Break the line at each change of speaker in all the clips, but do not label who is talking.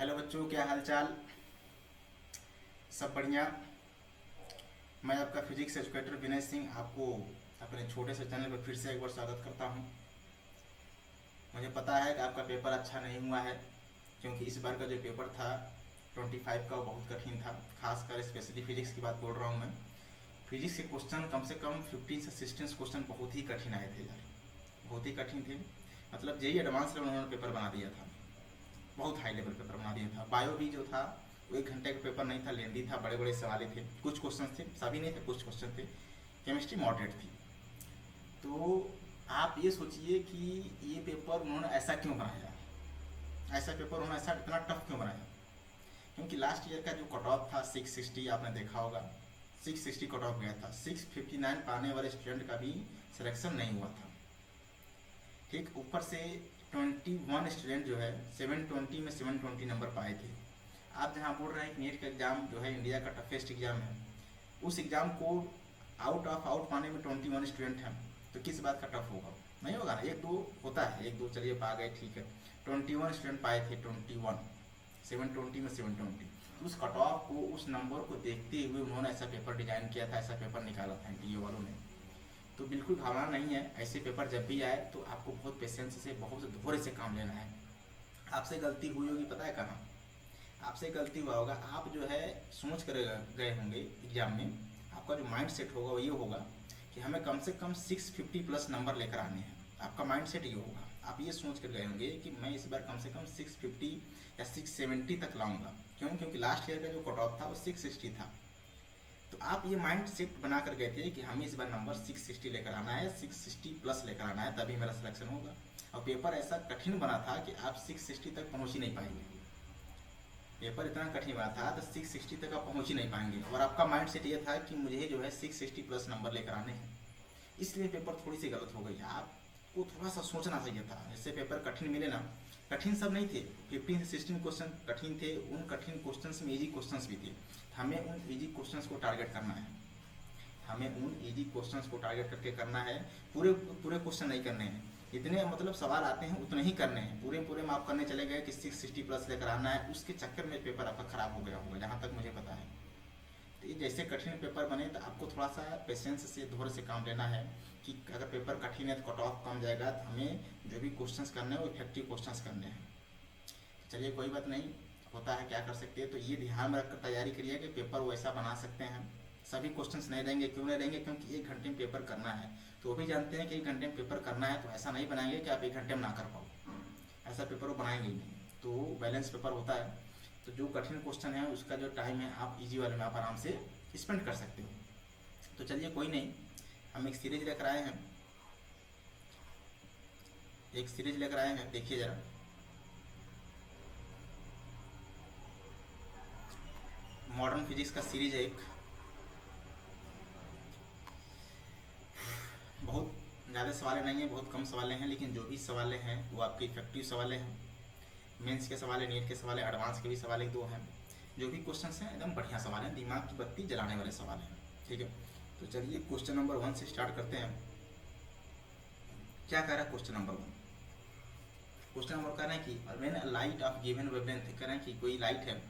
Hello बच्चों, क्या हाल चाल। सब बढ़िया। मैं आपका फिजिक्स एजुकेटर विनय सिंह आपको अपने छोटे से चैनल पर फिर से एक बार स्वागत करता हूं। मुझे पता है कि आपका पेपर अच्छा नहीं हुआ है, क्योंकि इस बार का जो पेपर था 25 का वो बहुत कठिन था। खासकर स्पेशली फिजिक्स की बात बोल रहा हूँ मैं। फिजिक्स के क्वेश्चन कम से कम 15 से 16 क्वेश्चन बहुत ही कठिन आए थे यार, बहुत ही कठिन थे। मतलब जेई एडवांस लेवल उन्होंने पेपर बना दिया था, बहुत हाई लेवल पेपर बना दिया था। बायो भी जो था वो 1 घंटे का पेपर नहीं था, लेंदी था, बड़े बड़े सवाल थे, कुछ क्वेश्चन थे, सभी नहीं थे, कुछ क्वेश्चन थे। केमिस्ट्री मॉडरेट थी। तो आप ये सोचिए कि ये पेपर उन्होंने ऐसा क्यों बनाया, ऐसा पेपर उन्होंने ऐसा इतना टफ क्यों बनाया। क्योंकि लास्ट ईयर का जो कट ऑफ था 660, आपने देखा होगा 660 कट ऑफ गया था। 659 पाने वाले स्टूडेंट का भी सिलेक्शन नहीं हुआ था। ठीक, ऊपर से 21 स्टूडेंट जो है 720 में 720 नंबर पाए थे। आप जहाँ बोल रहे हैं कि नीट का एग्ज़ाम जो है इंडिया का टफेस्ट एग्ज़ाम है, उस एग्ज़ाम को आउट ऑफ आउट पाने में 21 स्टूडेंट हैं, तो किस बात का टफ होगा। नहीं होगा ना, एक दो होता है, एक दो चलिए पा गए, ठीक है। 21 स्टूडेंट पाए थे, 21, 720 में 720। तो उस कट ऑफ को, उस नंबर को देखते हुए उन्होंने ऐसा पेपर डिजाइन किया था, ऐसा पेपर निकाला था एनटीए वालों ने। तो बिल्कुल घबराना नहीं है, ऐसे पेपर जब भी आए तो आपको बहुत पेशेंस से, बहुत धैर्य से काम लेना है। आपसे गलती हुई होगी, पता है कहाँ आपसे गलती हुआ होगा। आप जो है सोच कर गए होंगे एग्जाम में, आपका जो माइंड सेट होगा वो ये होगा कि हमें कम से कम 650 प्लस नंबर लेकर आने हैं। आपका माइंड सेट ये होगा, आप ये सोच कर गए होंगे कि मैं इस बार कम से कम 650 या 670 तक लाऊंगा। क्यों? क्योंकि लास्ट ईयर का जो कट ऑफ था वो 660 था। तो आप ये माइंड सेट बना कर गए थे कि हमें इस बार नंबर 660 लेकर आना है, 660 प्लस लेकर आना है, तभी मेरा सिलेक्शन होगा। और पेपर ऐसा कठिन बना था कि आप 660 तक पहुंच ही नहीं पाएंगे। पेपर इतना कठिन बना था तो 660 तक आप पहुंच ही नहीं पाएंगे। और आपका माइंड सेट ये था कि मुझे जो है 660 प्लस नंबर लेकर आने हैं, इसलिए पेपर थोड़ी सी गलत हो गई। आपको थोड़ा सा सोचना चाहिए था। जैसे पेपर कठिन मिले ना, कठिन सब नहीं थे, 15 से 16 क्वेश्चन कठिन थे। उन कठिन क्वेश्चंस में इजी क्वेश्चंस भी थे। हमें उन इजी क्वेश्चंस को टारगेट करना है, हमें उन इजी क्वेश्चंस को टारगेट करके करना है। पूरे पूरे क्वेश्चन नहीं करने हैं, इतने मतलब सवाल आते हैं उतने ही करने हैं। पूरे पूरे में आप करने चले गए कि 660 प्लस लेकर आना है, उसके चक्कर में पेपर आपका खराब हो गया होगा, जहाँ तक मुझे पता है। तो ये जैसे कठिन पेपर बने तो आपको थोड़ा सा पेशेंस से, धैर्य से काम लेना है कि अगर पेपर कठिन है तो कट ऑफ कम जाएगा, तो हमें जो भी क्वेश्चंस करने हैं वो इफेक्टिव क्वेश्चंस करने हैं। चलिए कोई बात नहीं, होता है, क्या कर सकते हैं। तो ये ध्यान में रखकर तैयारी करिए कि पेपर वैसा बना सकते हैं। सभी क्वेश्चंस नहीं रहेंगे, क्यों नहीं रहेंगे? क्योंकि 1 घंटे में पेपर करना है। तो वो भी जानते हैं कि 1 घंटे में पेपर करना है, तो ऐसा नहीं बनाएंगे कि आप 1 घंटे में ना कर पाओ, ऐसा पेपर वो बनाएंगे ही नहीं। तो बैलेंस पेपर होता है। तो जो कठिन क्वेश्चन है उसका जो टाइम है आप इजी वाले में आप आराम से स्पेंड कर सकते हो। तो चलिए कोई नहीं, हम एक सीरीज लेकर आए हैं, एक सीरीज लेकर आए हैं, देखिए ज़रा। मॉडर्न फिजिक्स का सीरीज है एक, बहुत ज़्यादा सवाल नहीं है, बहुत कम सवाल हैं, लेकिन जो भी सवाल हैं वो आपके इफेक्टिव सवाल हैं। मेंस के सवाल है, नीट के सवाल है, एडवांस के भी सवाल एक दो हैं। जो भी क्वेश्चंस हैं एकदम बढ़िया सवाल हैं, दिमाग की बत्ती जलाने वाले सवाल हैं। ठीक है, तो चलिए क्वेश्चन नंबर 1 से स्टार्ट करते हैं। क्या कह रहा है क्वेश्चन नंबर 1? क्वेश्चन नंबर कह रहे हैं कि when light of given wavelength, कह रहे हैं कि कोई लाइट है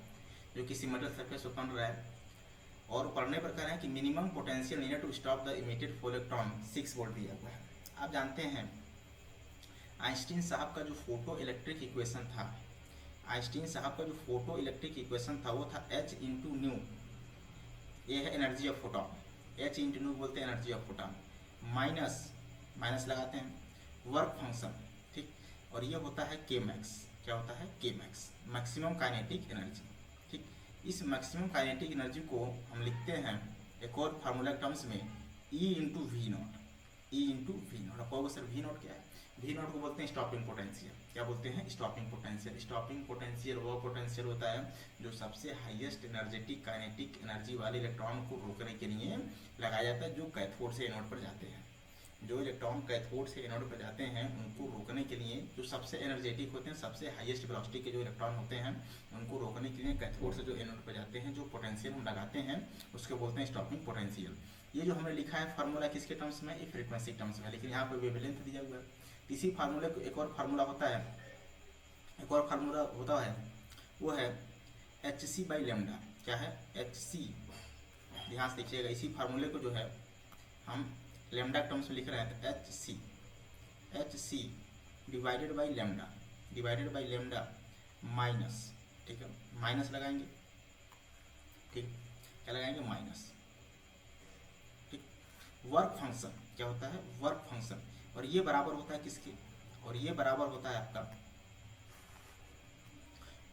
जो किसी मेटल सरफेस पर बन रहा है, और पढ़ने पर कह रहे हैं कि minimum potential needed to stop the emitted photon 6 volt दिया हुआ है। आप जानते हैं आइंस्टीन साहब का जो फोटो इलेक्ट्रिक इक्वेशन था, आइंस्टीन साहब का जो फोटो इलेक्ट्रिक इक्वेशन था वो था H इंटू न्यू। ये है energy of photon, H into new बोलते हैं energy of photon, minus minus लगाते हैं वर्क फंक्शन। ठीक, और ये होता है के मैक्स। क्या होता है? के मैक्स, मैक्सिमम काइनेटिक एनर्जी। ठीक, इस मैक्सिमम काइनेटिक एनर्जी को हम लिखते हैं एक और फार्मूला टर्म्स में, E into V naught, E into V naught. आपको सर वी नॉट क्या है? वी नॉट को बोलते हैं स्टॉपिंग पोटेंशियल। क्या बोलते हैं? Stopping potential. स्टॉपिंग पोटेंशियल वो पोटेंशियल होता है जो सबसे हाईएस्ट एनर्जेटिक काइनेटिक एनर्जी वाले इलेक्ट्रॉन को रोकने के लिए लगाया जाता है, जो कैथोड से एनोड पर जाते हैं। जो इलेक्ट्रॉन कैथोड से एनोड पर जाते हैं उनको रोकने के लिए, जो सबसे एनर्जेटिक होते हैं, सबसे हाईएस्ट वेलोसिटी के जो इलेक्ट्रॉन होते हैं, उनको रोकने के लिए कैथोड से जो एनोड पर जाते हैं, जो पोटेंशियल हम लगाते हैं उसको बोलते हैं स्टॉपिंग पोटेंशियल। ये जो हमने लिखा है फार्मूला किसके टर्म्स में? फ्रीक्वेंसी टर्म्स में, लेकिन यहाँ पर वेवलेंथ दिया हुआ है। इसी फार्मूले को एक और फार्मूला होता है, एक और फार्मूला होता है वो है एच सी बाई लेमडा। क्या है? H C. ध्यान से देखिएगा, इसी फार्मूले को जो है हम लेमडा टर्म्स में लिख रहे हैं, तो H C divided by lambda minus, ठीक है, माइनस लगाएंगे, ठीक, क्या लगाएंगे? माइनस, ठीक। वर्क फंक्शन क्या होता है? Work function. और ये बराबर होता है किसके? और ये बराबर होता है आपका,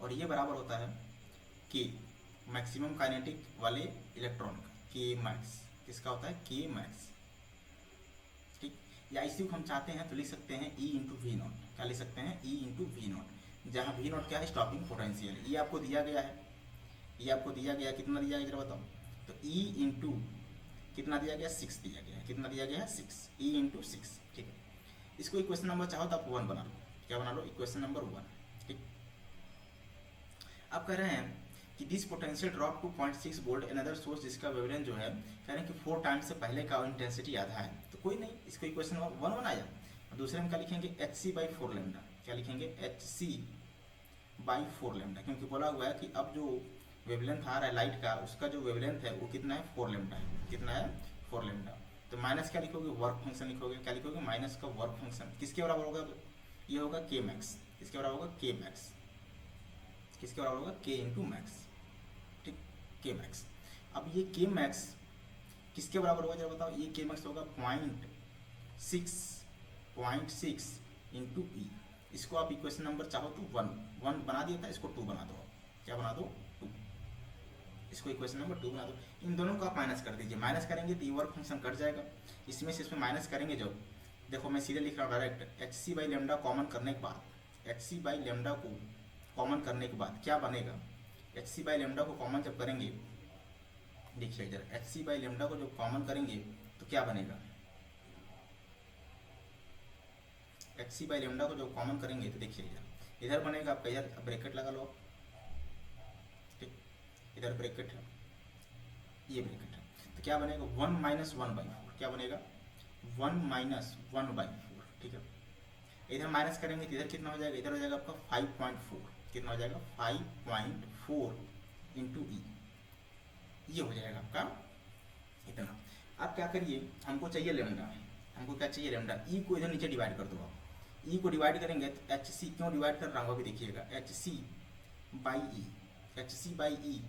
और ये बराबर होता है के, मैक्सिमम काइनेटिक वाले इलेक्ट्रॉन का, के मैक्स। किसका होता है? के मैक्स, ठीक। या इसी को हम चाहते हैं तो लिख सकते हैं ई इंटू वी नॉट। क्या लिख सकते हैं? ई इंटू वी नॉट, जहाँ वी नॉट क्या है? Stopping potential. ये आपको दिया गया है, ये आपको दिया गया, कितना दिया गया जरा बताओ? तो ई इंटू कितना दिया गया? 6 दिया गया है। कितना दिया गया है? 6, ई इंटू 6, ठीक है। इसको इक्वेशन नंबर चाहो तो आप 1 बना लो। क्या बना लो? इक्वेशन नंबर 1, ठीक। आप कह रहे हैं कि this potential drop to 0.6 volt, another source जिसका वेवलेंथ जो है, कह रहे हैं कि 4 टाइम्स से पहले का इंटेंसिटी आधा है। तो कोई नहीं, इसको इक्वेशन नंबर 1 बनाया। दूसरे में क्या लिखेंगे? H C by 4 lambda. क्या लिखेंगे? एच सी बाई 4 लेमडा, क्योंकि बोला हुआ है कि अब जो वेवलेंथ आ रहा है लाइट का, उसका जो वेवलेंथ है वो कितना है? 4 लेमडा है। कितना है? 4 लेमडा। तो माइनस क्या लिखोगे? वर्क फंक्शन लिखोगे। क्या लिखोगे? माइनस का वर्क फंक्शन। किसके बराबर होगा? ये होगा के मैक्स। किसके बराबर होगा? के मैक्स। किसके बराबर होगा? के इंटू मैक्स, ठीक, के मैक्स। अब ये के मैक्स किसके बराबर होगा जरा बताओ? ये के मैक्स होगा 0.6 इंटू ई। इसको आप इक्वेशन नंबर चाहो तो 1 बना दिया था, इसको 2 बना दो। क्या बना दो? 2। इसको इक्वेशन नंबर 2 बना दो। इन दोनों को आप माइनस कर दीजिए। माइनस करेंगे तो ये वर्क फंक्शन कट जाएगा। इसमें से इसमें माइनस करेंगे जो, देखो मैं सीधे लिख रहा हूँ direct. H C by lambda common करने के बाद, एच सी बाई लेमडा को कॉमन करने के बाद क्या बनेगा? एच सी बाई लेमडा को कॉमन जब करेंगे, देखिए इधर एच सी बाई लेमडा को जब कॉमन करेंगे तो क्या बनेगा? एच सी बाई लेमडा को जब कॉमन करेंगे तो देखिए इधर बनेगा आपका, इधर ब्रैकेट लगा लो आप, ठीक, इधर ब्रैकेट है, ये ब्रैकेट है। तो क्या बनेगा? 1 माइनस 1/4। क्या बनेगा? 1 माइनस 1/4, ठीक है। इधर माइनस करेंगे तो इधर कितना हो जाएगा? इधर हो जाएगा आपका 5.4। कितना हो जाएगा? 5.4 इंटू ई। ये हो जाएगा आपका इतना। आप क्या करिए, हमको चाहिए लेमडा, हमको क्या चाहिए? लेमडा। ई को इधर नीचे डिवाइड कर दो आप। ई को डिवाइड करेंगे तो एच सी, क्यों डिवाइड कर रहा हूँ अभी देखिएगा, H C by E, H C by E.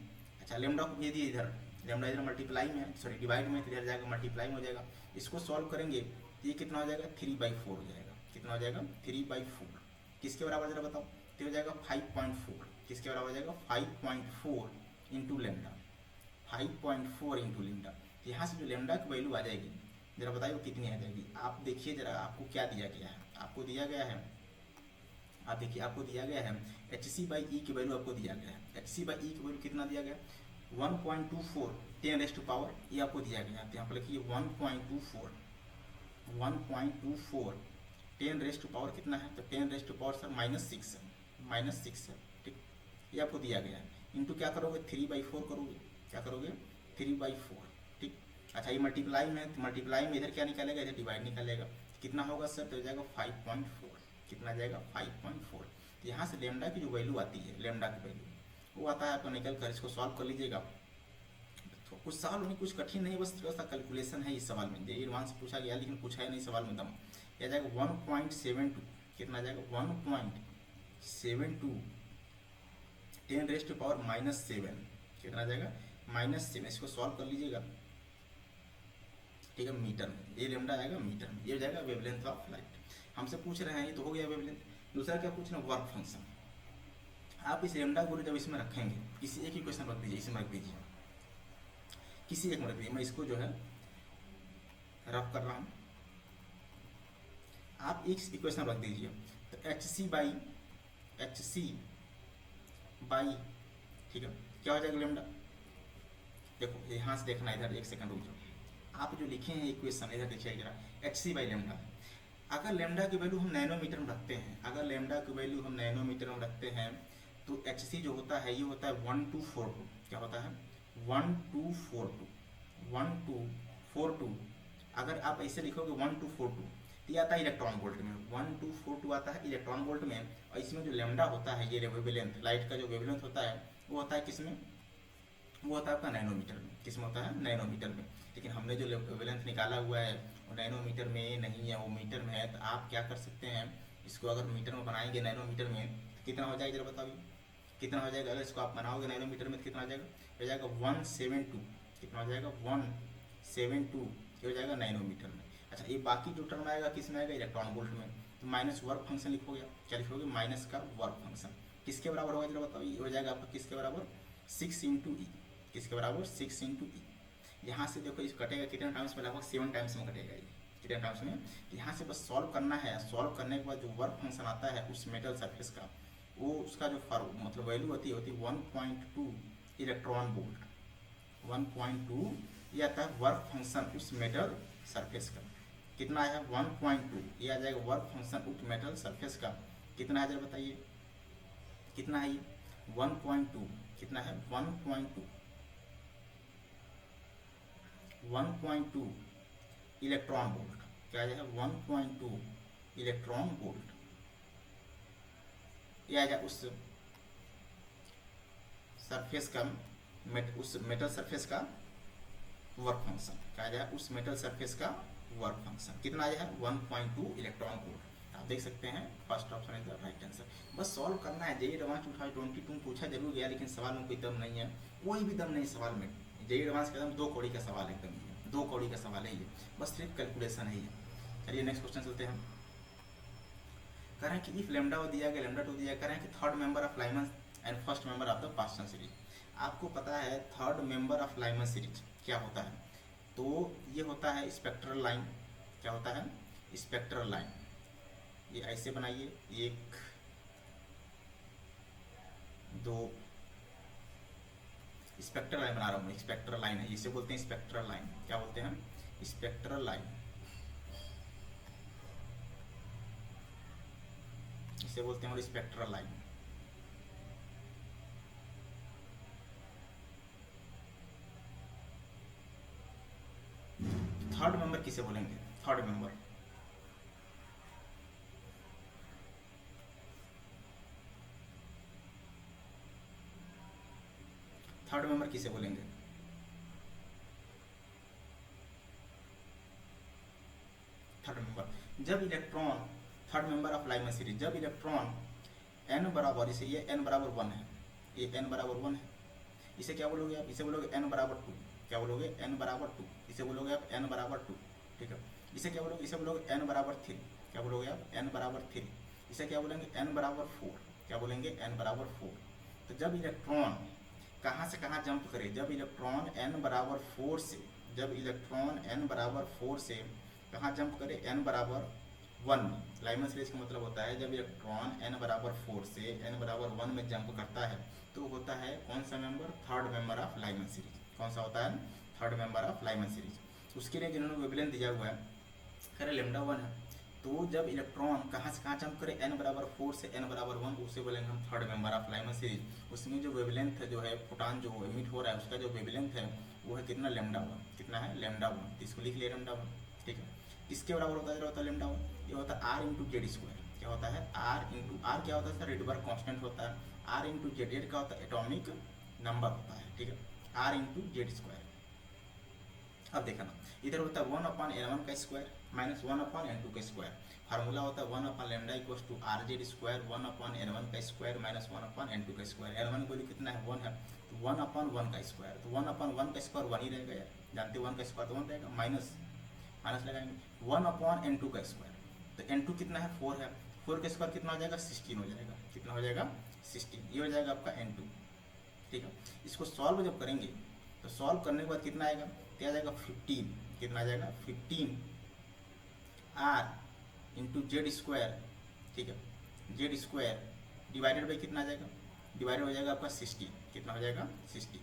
अच्छा, लेमडा को भेज दिए इधर, लेमडा इधर मल्टीप्लाई में है, सॉरी डिवाइड में, तो इधर जाएगा मल्टीप्लाई में हो जाएगा। इसको सॉल्व करेंगे तो ये कितना हो जाएगा? 3/4 हो जाएगा। कितना हो जाएगा? 3/4। किसके बराबर जरा बताओ? तो हो जाएगा 5.4। किसके बराबर हो जाएगा? 5.4 इंटू लेमडा, 5.4 इंटू लेमडा। यहाँ से जो लेमडा की वैल्यू आ जाएगी, जरा बताइए वो कितनी आ जाएगी? आप देखिए जरा, आपको क्या दिया गया है? आपको दिया गया है, आप देखिए आपको दिया गया है एच सी बाई ई की वैल्यू आपको दिया गया है। एच सी बाई ई की वैल्यू कितना दिया गया? 1.24 10⁻⁴ ये आपको दिया गया है। तो यहाँ पर लिखिए 1.24 10⁻⁴ कितना है? तो 10⁻⁴ सर -6 है, -6 है, ठीक। ये आपको दिया गया है। इंटू क्या करोगे? 3/4 करोगे। क्या करोगे? 3/4, ठीक। अच्छा, ये मल्टीप्लाई में, तो मल्टीप्लाई में इधर क्या निकलेगा? इधर डिवाइड निकलेगा। कितना होगा सर? तो हो जाएगा 5.4। कितना जाएगा? 5.4। तो यहाँ से लेमडा की जो वैल्यू आती है, लेमडा की वैल्यू वो आता है आपको निकल कर। इसको सॉल्व कर लीजिएगा। तो कुछ सवाल नहीं, कुछ कठिन नहीं, बस थोड़ा सा कैलकुलेशन है इस सवाल में। एडवांस पूछा गया लेकिन पूछा है नहीं सवाल में दम। यह जाएगा 1.72। कितना जाएगा? 1.72 10⁻⁻7। कितना जाएगा? -7। इसको सॉल्व कर लीजिएगा, ठीक है, मीटर में। ये लेमडा आएगा मीटर में। ये हो जाएगा वेवलेंथ ऑफ लाइट। हमसे पूछ रहे हैं, ये तो हो गया वेवलेंथ। दूसरा क्या पूछ रहे हैं? Work function. आप इस लेमडा को जब इसमें रखेंगे, किसी एक ही क्वेश्चन रख दीजिए, इसमें रख दीजिए, किसी एक में रख दीजिए। मैं इसको जो है रफ कर रहा हूँ, आप एक इक्वेशन रख दीजिए। तो एच सी बाई, ठीक है, क्या हो जाएगा? लेमडा। देखो यहाँ से देखना, इधर एक सेकंड रुक जाओ। आप जो लिखे हैं इक्वेशन इधर देखिए जरा, एच सी बाई लेमडा। अगर लेमडा की वैल्यू हम नैनोमीटर में रखते हैं, अगर लेमडा की वैल्यू हम नैनोमीटर में रखते हैं, तो एच सी जो होता है ये होता है 1242। क्या होता है? 1242। अगर आप ऐसे लिखोगे 1242, तो ये आता है इलेक्ट्रॉन वोल्ट में, 1242 आता है इलेक्ट्रॉन वोल्ट में। और इसमें जो लैम्डा होता है, ये वेवलेंथ, लाइट का जो वेवलेंथ होता है वो होता है किसमें, वो होता है आपका नैनोमीटर में। किसमें होता है, नैनोमीटर में। लेकिन हमने जो वेवलेंथ निकाला हुआ है वो नैनोमीटर में नहीं है, वो मीटर में है। तो आप क्या कर सकते हैं, इसको अगर मीटर में बनाएंगे नैनोमीटर में तो कितना हो जाएगा, जरा बताओ कितना हो जाएगा। अगर इसको आप बनाओगे नैनोमीटर में तो कितना हो जाएगा, हो जाएगा 172। कितना हो जाएगा, 172 ये हो जाएगा नैनोमीटर में। अच्छा, ये बाकी जो टर्म आएगा किस में आएगा, इलेक्ट्रॉन वोल्ट में। तो माइनस वर्क फंक्शन लिखोगे, क्या लिखोगे, माइनस का वर्क फंक्शन किसके बराबर होगा, जरा बताओ। ये हो जाएगा आपका किसके बराबर, 6 इंटू ई। किसके बराबर, 6 इंटू ई। यहाँ से देखो इस कटेगा कितने टाइम्स में, लगभग 7 टाइम्स में कटेगा ये, कितने टाइम्स में। यहाँ से बस सॉल्व करना है। सॉल्व करने के बाद जो वर्क फंक्शन आता है उस मेटल सरफेस का, वो उसका जो मतलब वैल्यू होती है 1.2 इलेक्ट्रॉन वोल्ट। 1.2 ये आता है वर्क फंक्शन उस मेटल सरफेस का। कितना है, 1.2 ये आ जाएगा वर्क फंक्शन उस मेटल सरफेस का। कितना है जरा बताइए, कितना है ये, 1.2। कितना है, 1.2 इलेक्ट्रॉन वोल्ट। क्या है, 1.2 इलेक्ट्रॉन वोल्ट। यह आ जाए उस सरफेस का, उस मेटल सरफेस का वर्क फंक्शन। क्या आ जाए, उस मेटल सरफेस का वर्क फंक्शन। कितना आया है, 1.2 इलेक्ट्रॉन वोल्ट। आप देख सकते हैं first option is the right answer. बस सॉल्व करना है। जेईई एडवांस 2022 पूछा जरूर गया, लेकिन सवाल में कोई दम नहीं है, कोई भी दम नहीं सवाल में। जेईई एडवांस का दम 2 कौड़ी का सवाल है, एकदम 2 कौड़ी का सवाल है ये, बस सिर्फ कैलकुलेशन है ये। चलिए नेक्स्ट क्वेश्चन चलते हैं। कह रहे हैं कि इफ लैम्डा दिया गया, लैम्डा 2 दिया, कह रहे हैं कि third member of Lyman and first member of the Paschen series. आपको पता है third member of Lyman series क्या होता है, तो ये होता है स्पेक्ट्रल लाइन। क्या होता है, स्पेक्ट्रल लाइन। ये ऐसे बनाइए, 1 2 स्पेक्ट्रल लाइन बना रहा हूँ, स्पेक्ट्रल लाइन है, इसे बोलते हैं स्पेक्ट्रल लाइन। क्या बोलते हैं, स्पेक्ट्रल लाइन, इसे बोलते हैं और स्पेक्ट्रल लाइन। थर्ड मेंबर किसे बोलेंगे, थर्ड मेंबर, थर्ड मेंबर किसे बोलेंगे, थर्ड मेंबर। जब electron, third member of Lyman series, जब इलेक्ट्रॉन n बराबर, इसे ये n बराबर 1 है, ये n बराबर 1 है, इसे क्या बोलोगे आप, इसे बोलोगे n बराबर 2। क्या बोलोगे, n बराबर 2, इसे बोलोगे आप n बराबर 2। ठीक है, इसे क्या बोलोगे, इसे बोलोगे n बराबर 3। क्या बोलोगे आप, n बराबर 3। इसे क्या बोलेंगे, n बराबर 4। क्या बोलेंगे, n बराबर 4। तो जब इलेक्ट्रॉन कहाँ से कहाँ जंप करे, जब इलेक्ट्रॉन n बराबर 4 से, जब इलेक्ट्रॉन n बराबर 4 से कहाँ जंप करे, n बराबर 1 में। लाइमन सीरीज का मतलब होता है जब इलेक्ट्रॉन n बराबर 4 से n बराबर 1 में जंप करता है तो होता है कौन सा member, third member of Lyman series. कौन सा होता है, third member of Lyman series. उसके लिए जिन्होंने वेवलेंथ दिया हुआ है, कह रहे लैम्डा 1 है, तो जब इलेक्ट्रॉन कहाँ से कहाँ जंप करे, n बराबर 4 से n बराबर 1, उसे बोलेंगे हम third member of Lyman series. उसमें जो वेवलेंथ जो है, फोटॉन जो एमिट हो रहा है उसका जो वेवलेंथ है वो है कितना, लैम्डा 1। कितना है, लैम्डा 1। इसको लिख लिया लैम्डा 1। ठीक है, इसके बराबर होता है लैम्डा 1, ये होता है r इंटू जेड स्क्वायर। क्या होता है, r इंटू, आर क्या होता है सर, रेडबर्ग कांस्टेंट होता है। r इंटू जेड, जेड का होता है एटॉमिक नंबर होता है। ठीक है, r इंटू जेड स्क्वायर। अब देखना, इधर होता है 1/n1 का स्क्वायर माइनस 1/n2 का स्क्वायर। फार्मूला होता है 1 lambda equals to R Z square 1/n1 का स्क्वायर माइनस 1/n2 का स्क्वायर। n1 को कितना है, 1 है, तो 1/1 का स्क्वायर, तो 1/1 का स्क्वायर 1 ही रहेगा यार, जानते 1 का स्क्वायर तो 1 रहेगा, माइनस माइनस लगाएंगे 1/n2 का स्क्वायर, तो n2 कितना है, 4 है, 4 का स्क्वायर कितना हो जाएगा, 16 हो जाएगा। कितना हो जाएगा, 16, ये हो जाएगा आपका n2। ठीक है, इसको सॉल्व जब करेंगे तो सॉल्व करने के बाद कितना आएगा, क्या आ जाएगा 15। कितना आ जाएगा 15 r इंटू जेड स्क्वायर। ठीक है, जेड स्क्वायर डिवाइडेड बाई कितना आ जाएगा, डिवाइडेड हो जाएगा आपका 60। कितना हो जाएगा, 60।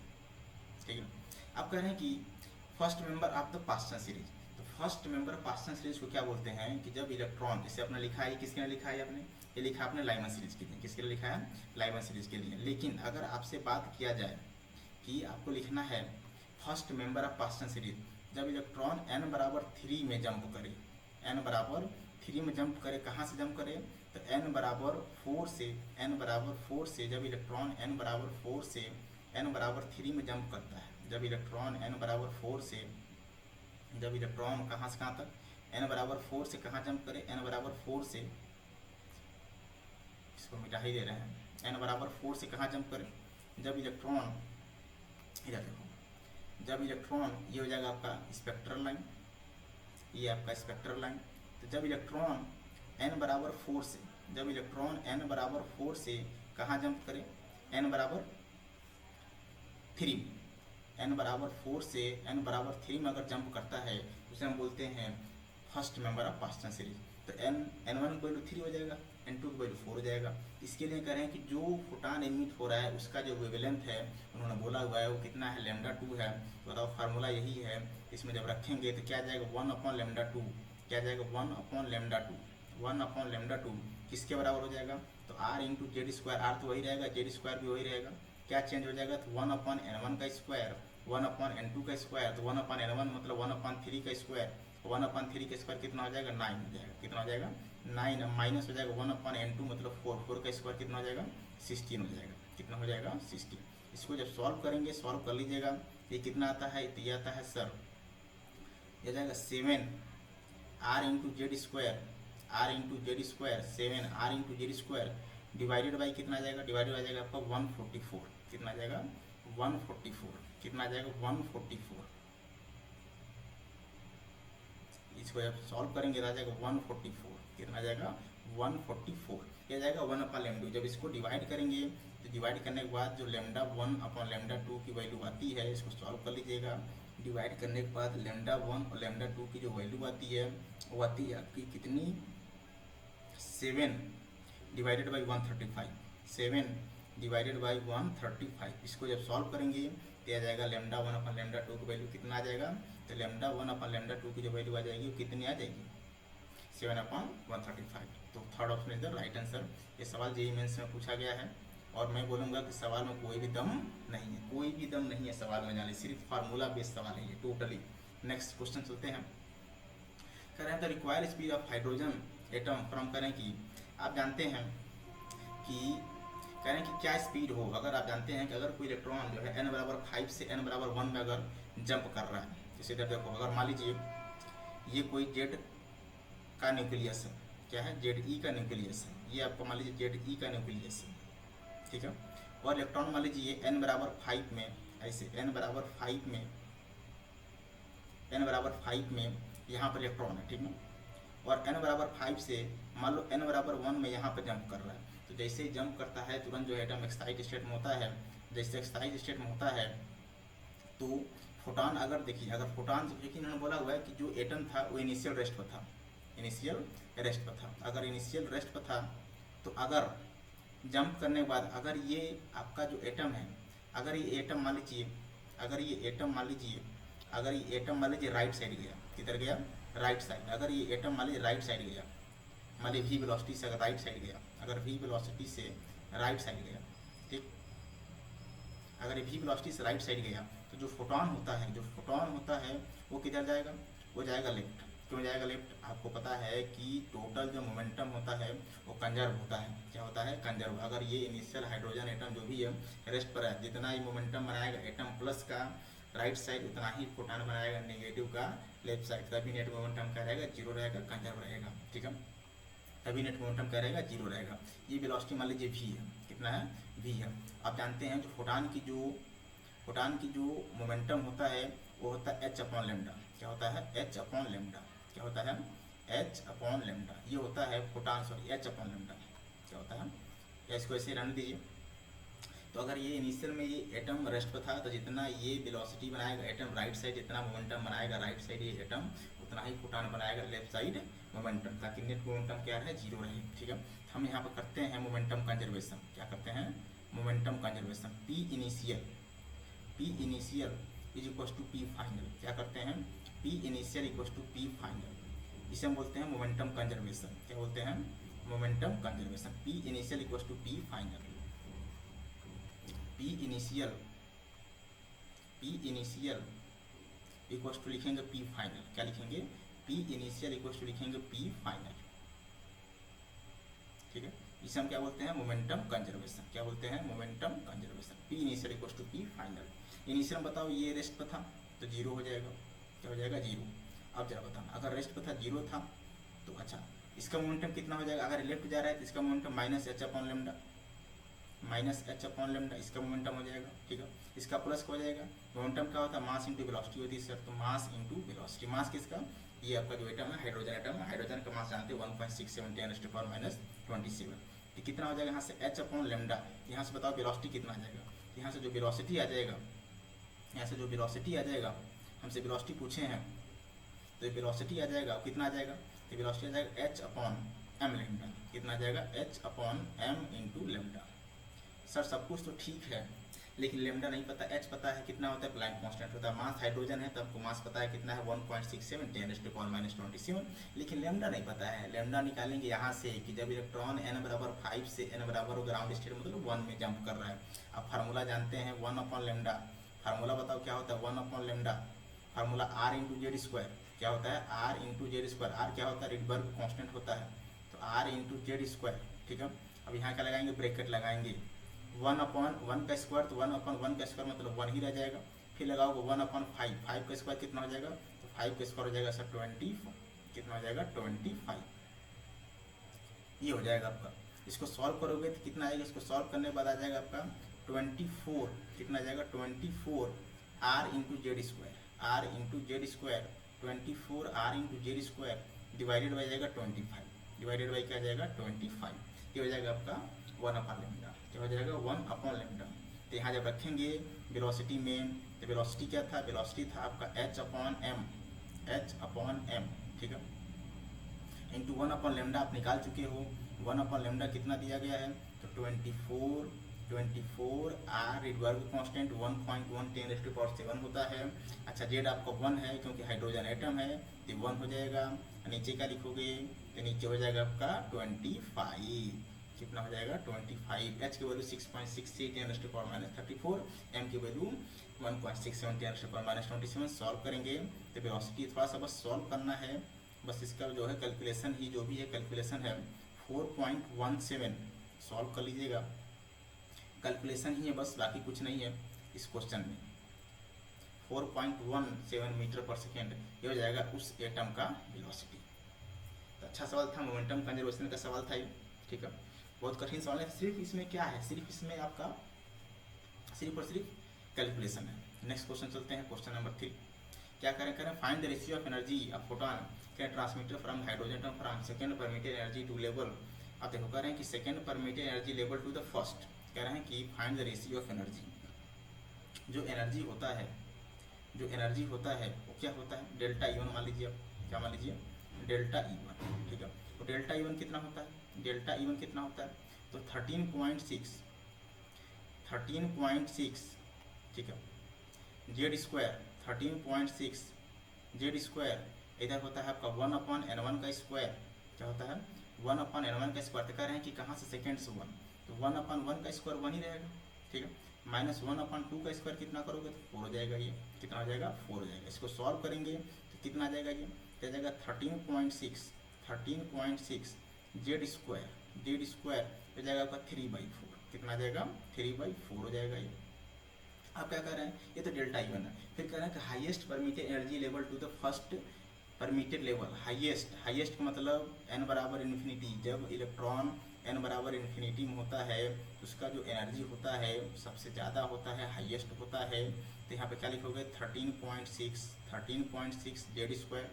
ठीक है, आप कह रहे हैं कि first member of the Paschen series, तो फर्स्ट मेंबर पास्टन सीरीज को क्या बोलते हैं कि जब इलेक्ट्रॉन, इसे आपने लिखा है, किसके लिए लिखा है आपने, ये लिखा आपने लाइमन सीरीज के लिए। किसके लिए लिखा है, लाइमन सीरीज के लिए। लेकिन अगर आपसे बात किया जाए कि आपको लिखना है first member of Paschen series जब इलेक्ट्रॉन n बराबर 3 में जंप करे, n बराबर थ्री में जंप करे, कहाँ से जंप करे, तो n बराबर 4 से, n बराबर 4 से जब इलेक्ट्रॉन n बराबर 4 से n बराबर 3 में जंप करता है, जब इलेक्ट्रॉन n बराबर 4 से, जब इलेक्ट्रॉन कहाँ से कहाँ तक, n बराबर 4 से कहाँ जंप करे, n बराबर 4 से, इसको मिटा ही दे रहे हैं, n बराबर 4 से कहाँ जंप करे, जब इलेक्ट्रॉन, इधर देखो, जब इलेक्ट्रॉन, ये हो जाएगा आपका स्पेक्ट्रल लाइन, ये आपका स्पेक्ट्रल लाइन। तो जब इलेक्ट्रॉन n बराबर 4 से, जब इलेक्ट्रॉन n बराबर 4 से कहाँ जंप करे, n बराबर 3, n बराबर 4 से n बराबर 3 में अगर जंप करता है उसे हम बोलते हैं first member of Paschen series. तो n1 की वैल्यू 3 हो जाएगा, n2 की वैल्यू 4 हो जाएगा। इसके लिए कह रहे हैं कि जो फोटान एमिट हो रहा है उसका जो वेवलेंथ है उन्होंने बोला हुआ है वो कितना है, λ2 है। तो बताओ फार्मूला यही है, इसमें जब रखेंगे तो क्या जाएगा 1/λ2, क्या जाएगा 1/λ2, 1/λ2 किसके बराबर हो जाएगा, तो r into Z square, r तो वही रहेगा, जेड स्क्वायर भी वही रहेगा, क्या चेंज हो जाएगा, तो 1/n1 का स्क्वायर, 1/n2 का स्क्वायर, तो 1/n1 मतलब 1/3 का स्क्वायर, 1/3 का स्क्वायर कितना हो जाएगा 9 हो जाएगा, कितना हो जाएगा 9, माइनस हो जाएगा 1/n2 मतलब 4, 4 का स्क्वायर कितना हो जाएगा 16 हो जाएगा, कितना हो जाएगा 16। इसको जब सॉल्व करेंगे, सॉल्व कर लीजिएगा, ये कितना आता है, तो ये आता है सर, ये जाएगा 7 r into Z square, r into Z square 7 r into Z square divided by कितना आ जाएगा, डिवाइडेड आ जाएगा आपका 144, कितना आ जाएगा 144, कितना आ जाएगा 144। इसको जब सॉल्व करेंगे तो आ जाएगा 144, कितना आ जाएगा 144, ये जाएगा 1/λ2। जब इसको डिवाइड करेंगे तो डिवाइड करने के बाद जो λ1/λ2 की वैल्यू आती है, इसको सॉल्व कर लीजिएगा। डिवाइड करने के बाद λ1 और λ2 की जो वैल्यू आती है वो आती है आपकी कितनी, 7 डिवाइडेड बाई 135, 7 डिवाइडेड बाई 135। इसको जब सॉल्व करेंगे तो आ जाएगा λ1/λ2 की वैल्यू कितना आ जाएगा, तो λ1/λ2 की जो वैल्यू आ जाएगी वो कितनी आ जाएगी 7/135। तो third option is the right answer. ये सवाल जेईई मेंस में पूछा गया है और मैं बोलूँगा कि सवाल में कोई भी दम नहीं है, कोई भी दम नहीं है सवाल में जाने, सिर्फ फार्मूला बेस्ड सवाल है ये टोटली। नेक्स्ट क्वेश्चन चलते हैं। कह रहे हैं the required speed of hydrogen atom from, करें कि आप जानते हैं कि, कह रहे हैं कि क्या स्पीड हो, अगर आप जानते हैं कि अगर कोई इलेक्ट्रॉन जो है n बराबर 5 से n बराबर 1 में अगर जंप कर रहा है, जैसे इधर देखो, अगर मान लीजिए ये कोई जेड का न्यूक्लियस है, क्या है Ze का न्यूक्लियस है, ये आपको मान लीजिए Ze का न्यूक्लियस है, ठीक है। और इलेक्ट्रॉन मान लीजिए n बराबर 5 में, ऐसे n बराबर 5 में, n बराबर 5 में यहाँ पर इलेक्ट्रॉन है, ठीक है। और n बराबर 5 से मान लो n बराबर 1 में यहाँ पर जंप कर रहा है, तो जैसे ही जंप करता है तुरंत जो एटम एक्साइट स्टेट में होता है। जैसे एक्साइट स्टेट में होता है तो फोटॉन, अगर देखिए, अगर फोटॉन, देखिए इन्होंने बोला हुआ है कि जो एटम था वो इनिशियल रेस्ट पर था, इनिशियल रेस्ट पर था। अगर इनिशियल रेस्ट पर था तो अगर जंप करने के बाद अगर ये आपका जो एटम है, अगर ये एटम मान लीजिए, अगर ये एटम मान लीजिए, अगर ये एटम मान लीजिए राइट साइड गया, किधर गया, राइट साइड, अगर ये एटम मान लीजिए राइट साइड गया, मान लीजिए v वेलोसिटी से अगर राइट साइड गया, अगर v वेलोसिटी से राइट साइड गया, ठीक, अगर v वेलोसिटी से राइट साइड गया तो जो फोटॉन होता है, जो फोटॉन होता है वो किधर जाएगा, वो जाएगा लेफ्ट। क्यों जाएगा लेफ्ट, आपको पता है कि टोटल जो मोमेंटम होता है वो कंजर्व होता है, क्या होता है कंजर्व। अगर ये इनिशियल हाइड्रोजन एटम जो भी है रेस्ट पर है, जितना ही मोमेंटम बनाएगा एटम प्लस का राइट साइड, उतना ही फोटॉन बनाएगा नेगेटिव का लेफ्ट साइड, तभी नेट मोमेंटम क्या रहेगा, जीरो रहेगा, कंजर्व रहेगा, ठीक है। तभी नेट मोमेंटम क्या रहेगा, जीरो रहेगा। ये वेलोसिटी मान लीजिए v है, कितना है, v है। आप जानते हैं जो फोटॉन की जो मोमेंटम होता है वो होता है h/λ, क्या होता है h/λ, क्या होता है h/λ, ये होता है फोटॉन, सॉरी h/λ, क्या होता है, या इसको ऐसे रहने दीजिए। तो अगर ये इनिशियल में ये एटम रेस्ट पर था तो जितना ये वेलोसिटी बनाएगा एटम राइट साइड, जितना मोमेंटम बनाएगा राइट साइड ये एटम, उतना ही फोटॉन बनाएगा लेफ्ट साइड मोमेंटम, ताकि नेट मोमेंटम क्या है, जीरो रहे, ठीक है। हम यहाँ पर करते हैं मोमेंटम कंजर्वेशन, क्या करते हैं, momentum conservation. P initial is equal to P final, क्या करते हैं, P initial equal to P final, इसे हम बोलते हैं मोमेंटम कंजर्वेशन, क्या बोलते हैं, momentum conservation. P initial equal to P final, P initial equal to लिखेंगे P फाइनल, क्या लिखेंगे, P इनिशियल इक्वल टू लिखेंगे P फाइनल, ठीक है, इसे हम क्या बोलते हैं, मोमेंटम कंजर्वेशन। क्या बोलते हैं, momentum conservation. P initial equal to P final. Initial बताओ ये रेस्ट पर था तो जीरो हो जाएगा, क्या हो जाएगा, जीरो। अब जरा बताना, अगर रेस्ट पर था जीरो था तो अच्छा इसका मोमेंटम कितना हो जाएगा, अगर लेफ्ट जा रहा है तो इसका momentum minus H upon lambda, minus H upon lambda इसका मोमेंटम हो जाएगा, ठीक है। इसका प्लस हो जाएगा, मोमेंटम क्या होता है, मास इंटू वेलोसिटी होती है सर, तो मास इंटू वेलोसिटी। मास किसका, ये आपका जो एटम है हाइड्रोजन एटम है, हाइड्रोजन का मास जानते हैं 1.67 10 टू पावर माइनस 27। तो कितना हो जाएगा यहाँ से एच अपॉन लेमडा, यहाँ से बताओ वेलोसिटी कितना आ जाएगा, यहाँ से जो वेलोसिटी आ जाएगा, यहाँ से जो वेलोसिटी आ जाएगा, हमसे वेलोसिटी पूछे हैं तो वेलोसिटी आ जाएगा, कितना आ जाएगा, तो वेलोसिटी आ जाएगा एच अपॉन एम लेमडा। कितना आ जाएगा, H upon M into lambda. Sir सब कुछ तो ठीक है लेकिन लेमडा नहीं पता, एच पता है कितना होता है, प्लांक कांस्टेंट होता है। मास हाइड्रोजन है तो हमको मास पता है कितना है, 1.67 10 टू पावर माइनस 27, लेकिन लेमडा नहीं पता है। लेमडा निकालेंगे यहाँ से कि जब इलेक्ट्रॉन n बराबर 5 से n बराबर ग्राउंड स्टेट मतलब 1 में जंप कर रहा है। अब फार्मूला जानते हैं 1 अपॉन लेमडा, फार्मूला बताओ क्या होता है, 1 upon lambda, formula R into Z square. क्या होता है, R into Z square. R क्या होता है, रिडबर्ग कांस्टेंट होता है, तो आर इंटू जेड स्क्वायर, ठीक है। अब यहाँ क्या लगाएंगे, ब्रैकेट लगाएंगे, 1 अपॉन 1 का स्क्वायर, तो 1 अपॉन 1 का स्क्वायर मतलब 1 ही रह जाएगा। फिर लगाओगे 1 अपॉन 5, 5 का स्क्वायर कितना हो जाएगा, तो 5 का स्क्वायर हो जाएगा सर 20, कितना हो जाएगा 25, ये हो जाएगा आपका। इसको सॉल्व करोगे तो कितना आएगा, इसको सॉल्व करने के बाद आ जाएगा आपका 24, कितना आ जाएगा 24 R into Z square, R into Z square 24 R into Z square divided by जाएगा 25, डिवाइडेड बाई क्या जाएगा 25, ये हो जाएगा आपका 1 अपॉन लेमडा, क्या हो जाएगा 1 अपॉन लेमडा। तो यहाँ जब रखेंगे वेलोसिटी में, तो वेलोसिटी क्या था, वेलोसिटी था आपका H upon M, H upon M, ठीक है, इंटू 1 अपॉन लेमडा आप निकाल चुके हो। 1 अपॉन लेमडा कितना दिया गया है, तो 24 R Rydberg constant 1.1 10 to power 7 होता है। अच्छा जेड आपका 1 है क्योंकि हाइड्रोजन एटम है तो 1 हो जाएगा। नीचे क्या लिखोगे, तो नीचे हो जाएगा आपका 25, कितना हो जाएगा 25। एच की value 6.68 10 to power minus 34, M की value 1.67 10 to power minus 27। Solve करेंगे तो वेलोसिटी थोड़ा सा बस सॉल्व करना है, बस इसका जो है कैलकुलेशन ही जो भी है कैलकुलेशन है 4.17 सॉल्व कर लीजिएगा, कैलकुलेशन ही है बस, बाकी कुछ नहीं है इस क्वेश्चन में। 4.17 मीटर पर सेकेंड ये हो जाएगा उस एटम का वेलोसिटी। तो अच्छा सवाल था, मोमेंटम कंजर्वेशन का सवाल था ये, ठीक है। बहुत कठिन सवाल है, सिर्फ इसमें क्या है, सिर्फ इसमें आपका सिर्फ और सिर्फ कैलकुलेशन है। नेक्स्ट क्वेश्चन चलते हैं, क्वेश्चन नंबर 3। क्या करें, find the ratio of energy of photon can transmitted from hydrogen atom from second permitted energy to level. आप देखो कह रहे हैं कि second permitted energy level to the first, कह रहे हैं कि find the ratio of energy. जो एनर्जी होता है, जो एनर्जी होता है वो क्या होता है, डेल्टा E1 मान लीजिए, क्या मान लीजिए, डेल्टा E1, ठीक है। तो डेल्टा E1 कितना होता है, डेल्टा E1 कितना होता है, तो 13.6, ठीक है, जेड स्क्वायर 13.6 जेड स्क्वायर इधर होता है आपका 1 अपॉन N1 का स्क्वायर, क्या होता है 1 अपॉन N1 का स्क्वायर। तो कह रहे हैं कि कहाँ से सेकेंड से 1, तो 1 अपॉन 1 का स्क्वायर 1 ही रहेगा, ठीक है, माइनस 1 अपॉन 2 का स्क्वायर कितना करोगे तो 4 हो जाएगा, ये कितना हो जाएगा 4 हो जाएगा। इसको सॉल्व करेंगे तो कितना आ जाएगा, ये क्या जाएगा 13.6 जेड स्क्वायर हो जाएगा आपका 3/4, कितना आ जाएगा 3/4 हो जाएगा ये। आप क्या कह रहे हैं, ये तो डेल्टा E1 है। फिर कह रहे हैं कि highest permitted energy level to the first permitted level, highest का मतलब n बराबर इन्फिनिटी, जब इलेक्ट्रॉन n बराबर इन्फिनिटी में होता है तो उसका जो एनर्जी होता है सबसे ज़्यादा होता है, हाईएस्ट होता है। तो यहाँ पे क्या लिखोगे 13.6 जेड स्क्वायर,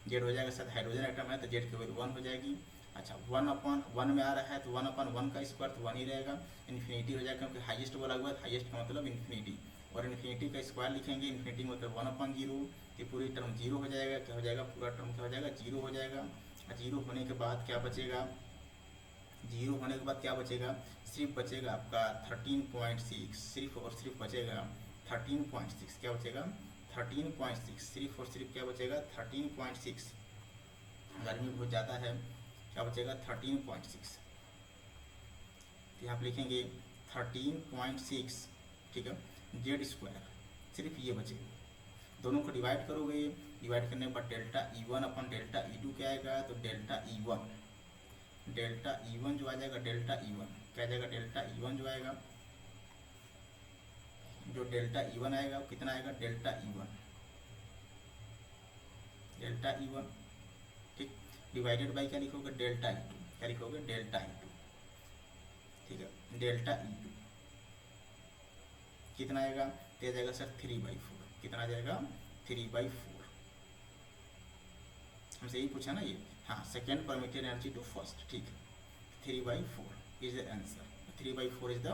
जेड हो जाएगा, साथ हाइड्रोजन आइटम है तो जेड की वैल्यू 1 हो जाएगी। अच्छा 1 अपॉन 1 में आ रहा है तो 1 अपॉन 1 का स्क्वायर तो 1 ही रहेगा, इन्फिनिटी हो जाएगा क्योंकि हाईएस्ट बोला हुआ है, हाईएस्ट का मतलब इन्फिनिटी, और इन्फिनिटी का स्क्वायर लिखेंगे, इन्फिनिटी मतलब 1/0, ये पूरी टर्म 0 हो जाएगा, क्या हो जाएगा पूरा टर्म क्या हो जाएगा 0 हो जाएगा। 0 होने के बाद क्या बचेगा, 0 होने के बाद क्या बचेगा, सिर्फ बचेगा आपका 13.6, सिर्फ और सिर्फ बचेगा 13.6, क्या बचेगा 13.6, सिर्फ और सिर्फ क्या बचेगा 13.6, गर्मी बहुत ज़्यादा है, क्या बचेगा 13.6, तो यहाँ पे लिखेंगे 13.6, ठीक है, जेड स्क्वायर, सिर्फ ये बचेगा। दोनों को डिवाइड करोगे, डिवाइड करने के बाद डेल्टा E1 अपन डेल्टा E2 क्या आएगा, तो डेल्टा E1 डेल्टा E1 जो आ जाएगा, डेल्टा E1 क्या आ जाएगा, डेल्टा E1 जो आएगा, जो डेल्टा E1 आएगा वो कितना आएगा, डेल्टा E1, डेल्टा E1, ठीक, डिवाइडेड बाई क्या लिखोगे, डेल्टा E2, क्या लिखोगे, डेल्टा E2, ठीक है, डेल्टा E2 कितना आएगा, तो आ जाएगा सर 3/4, कितना आ जाएगा, 3/4, हमसे यही पूछा ना ये, हाँ, second permitted energy to first, ठीक है, 3/4 is the answer, 3/4 is the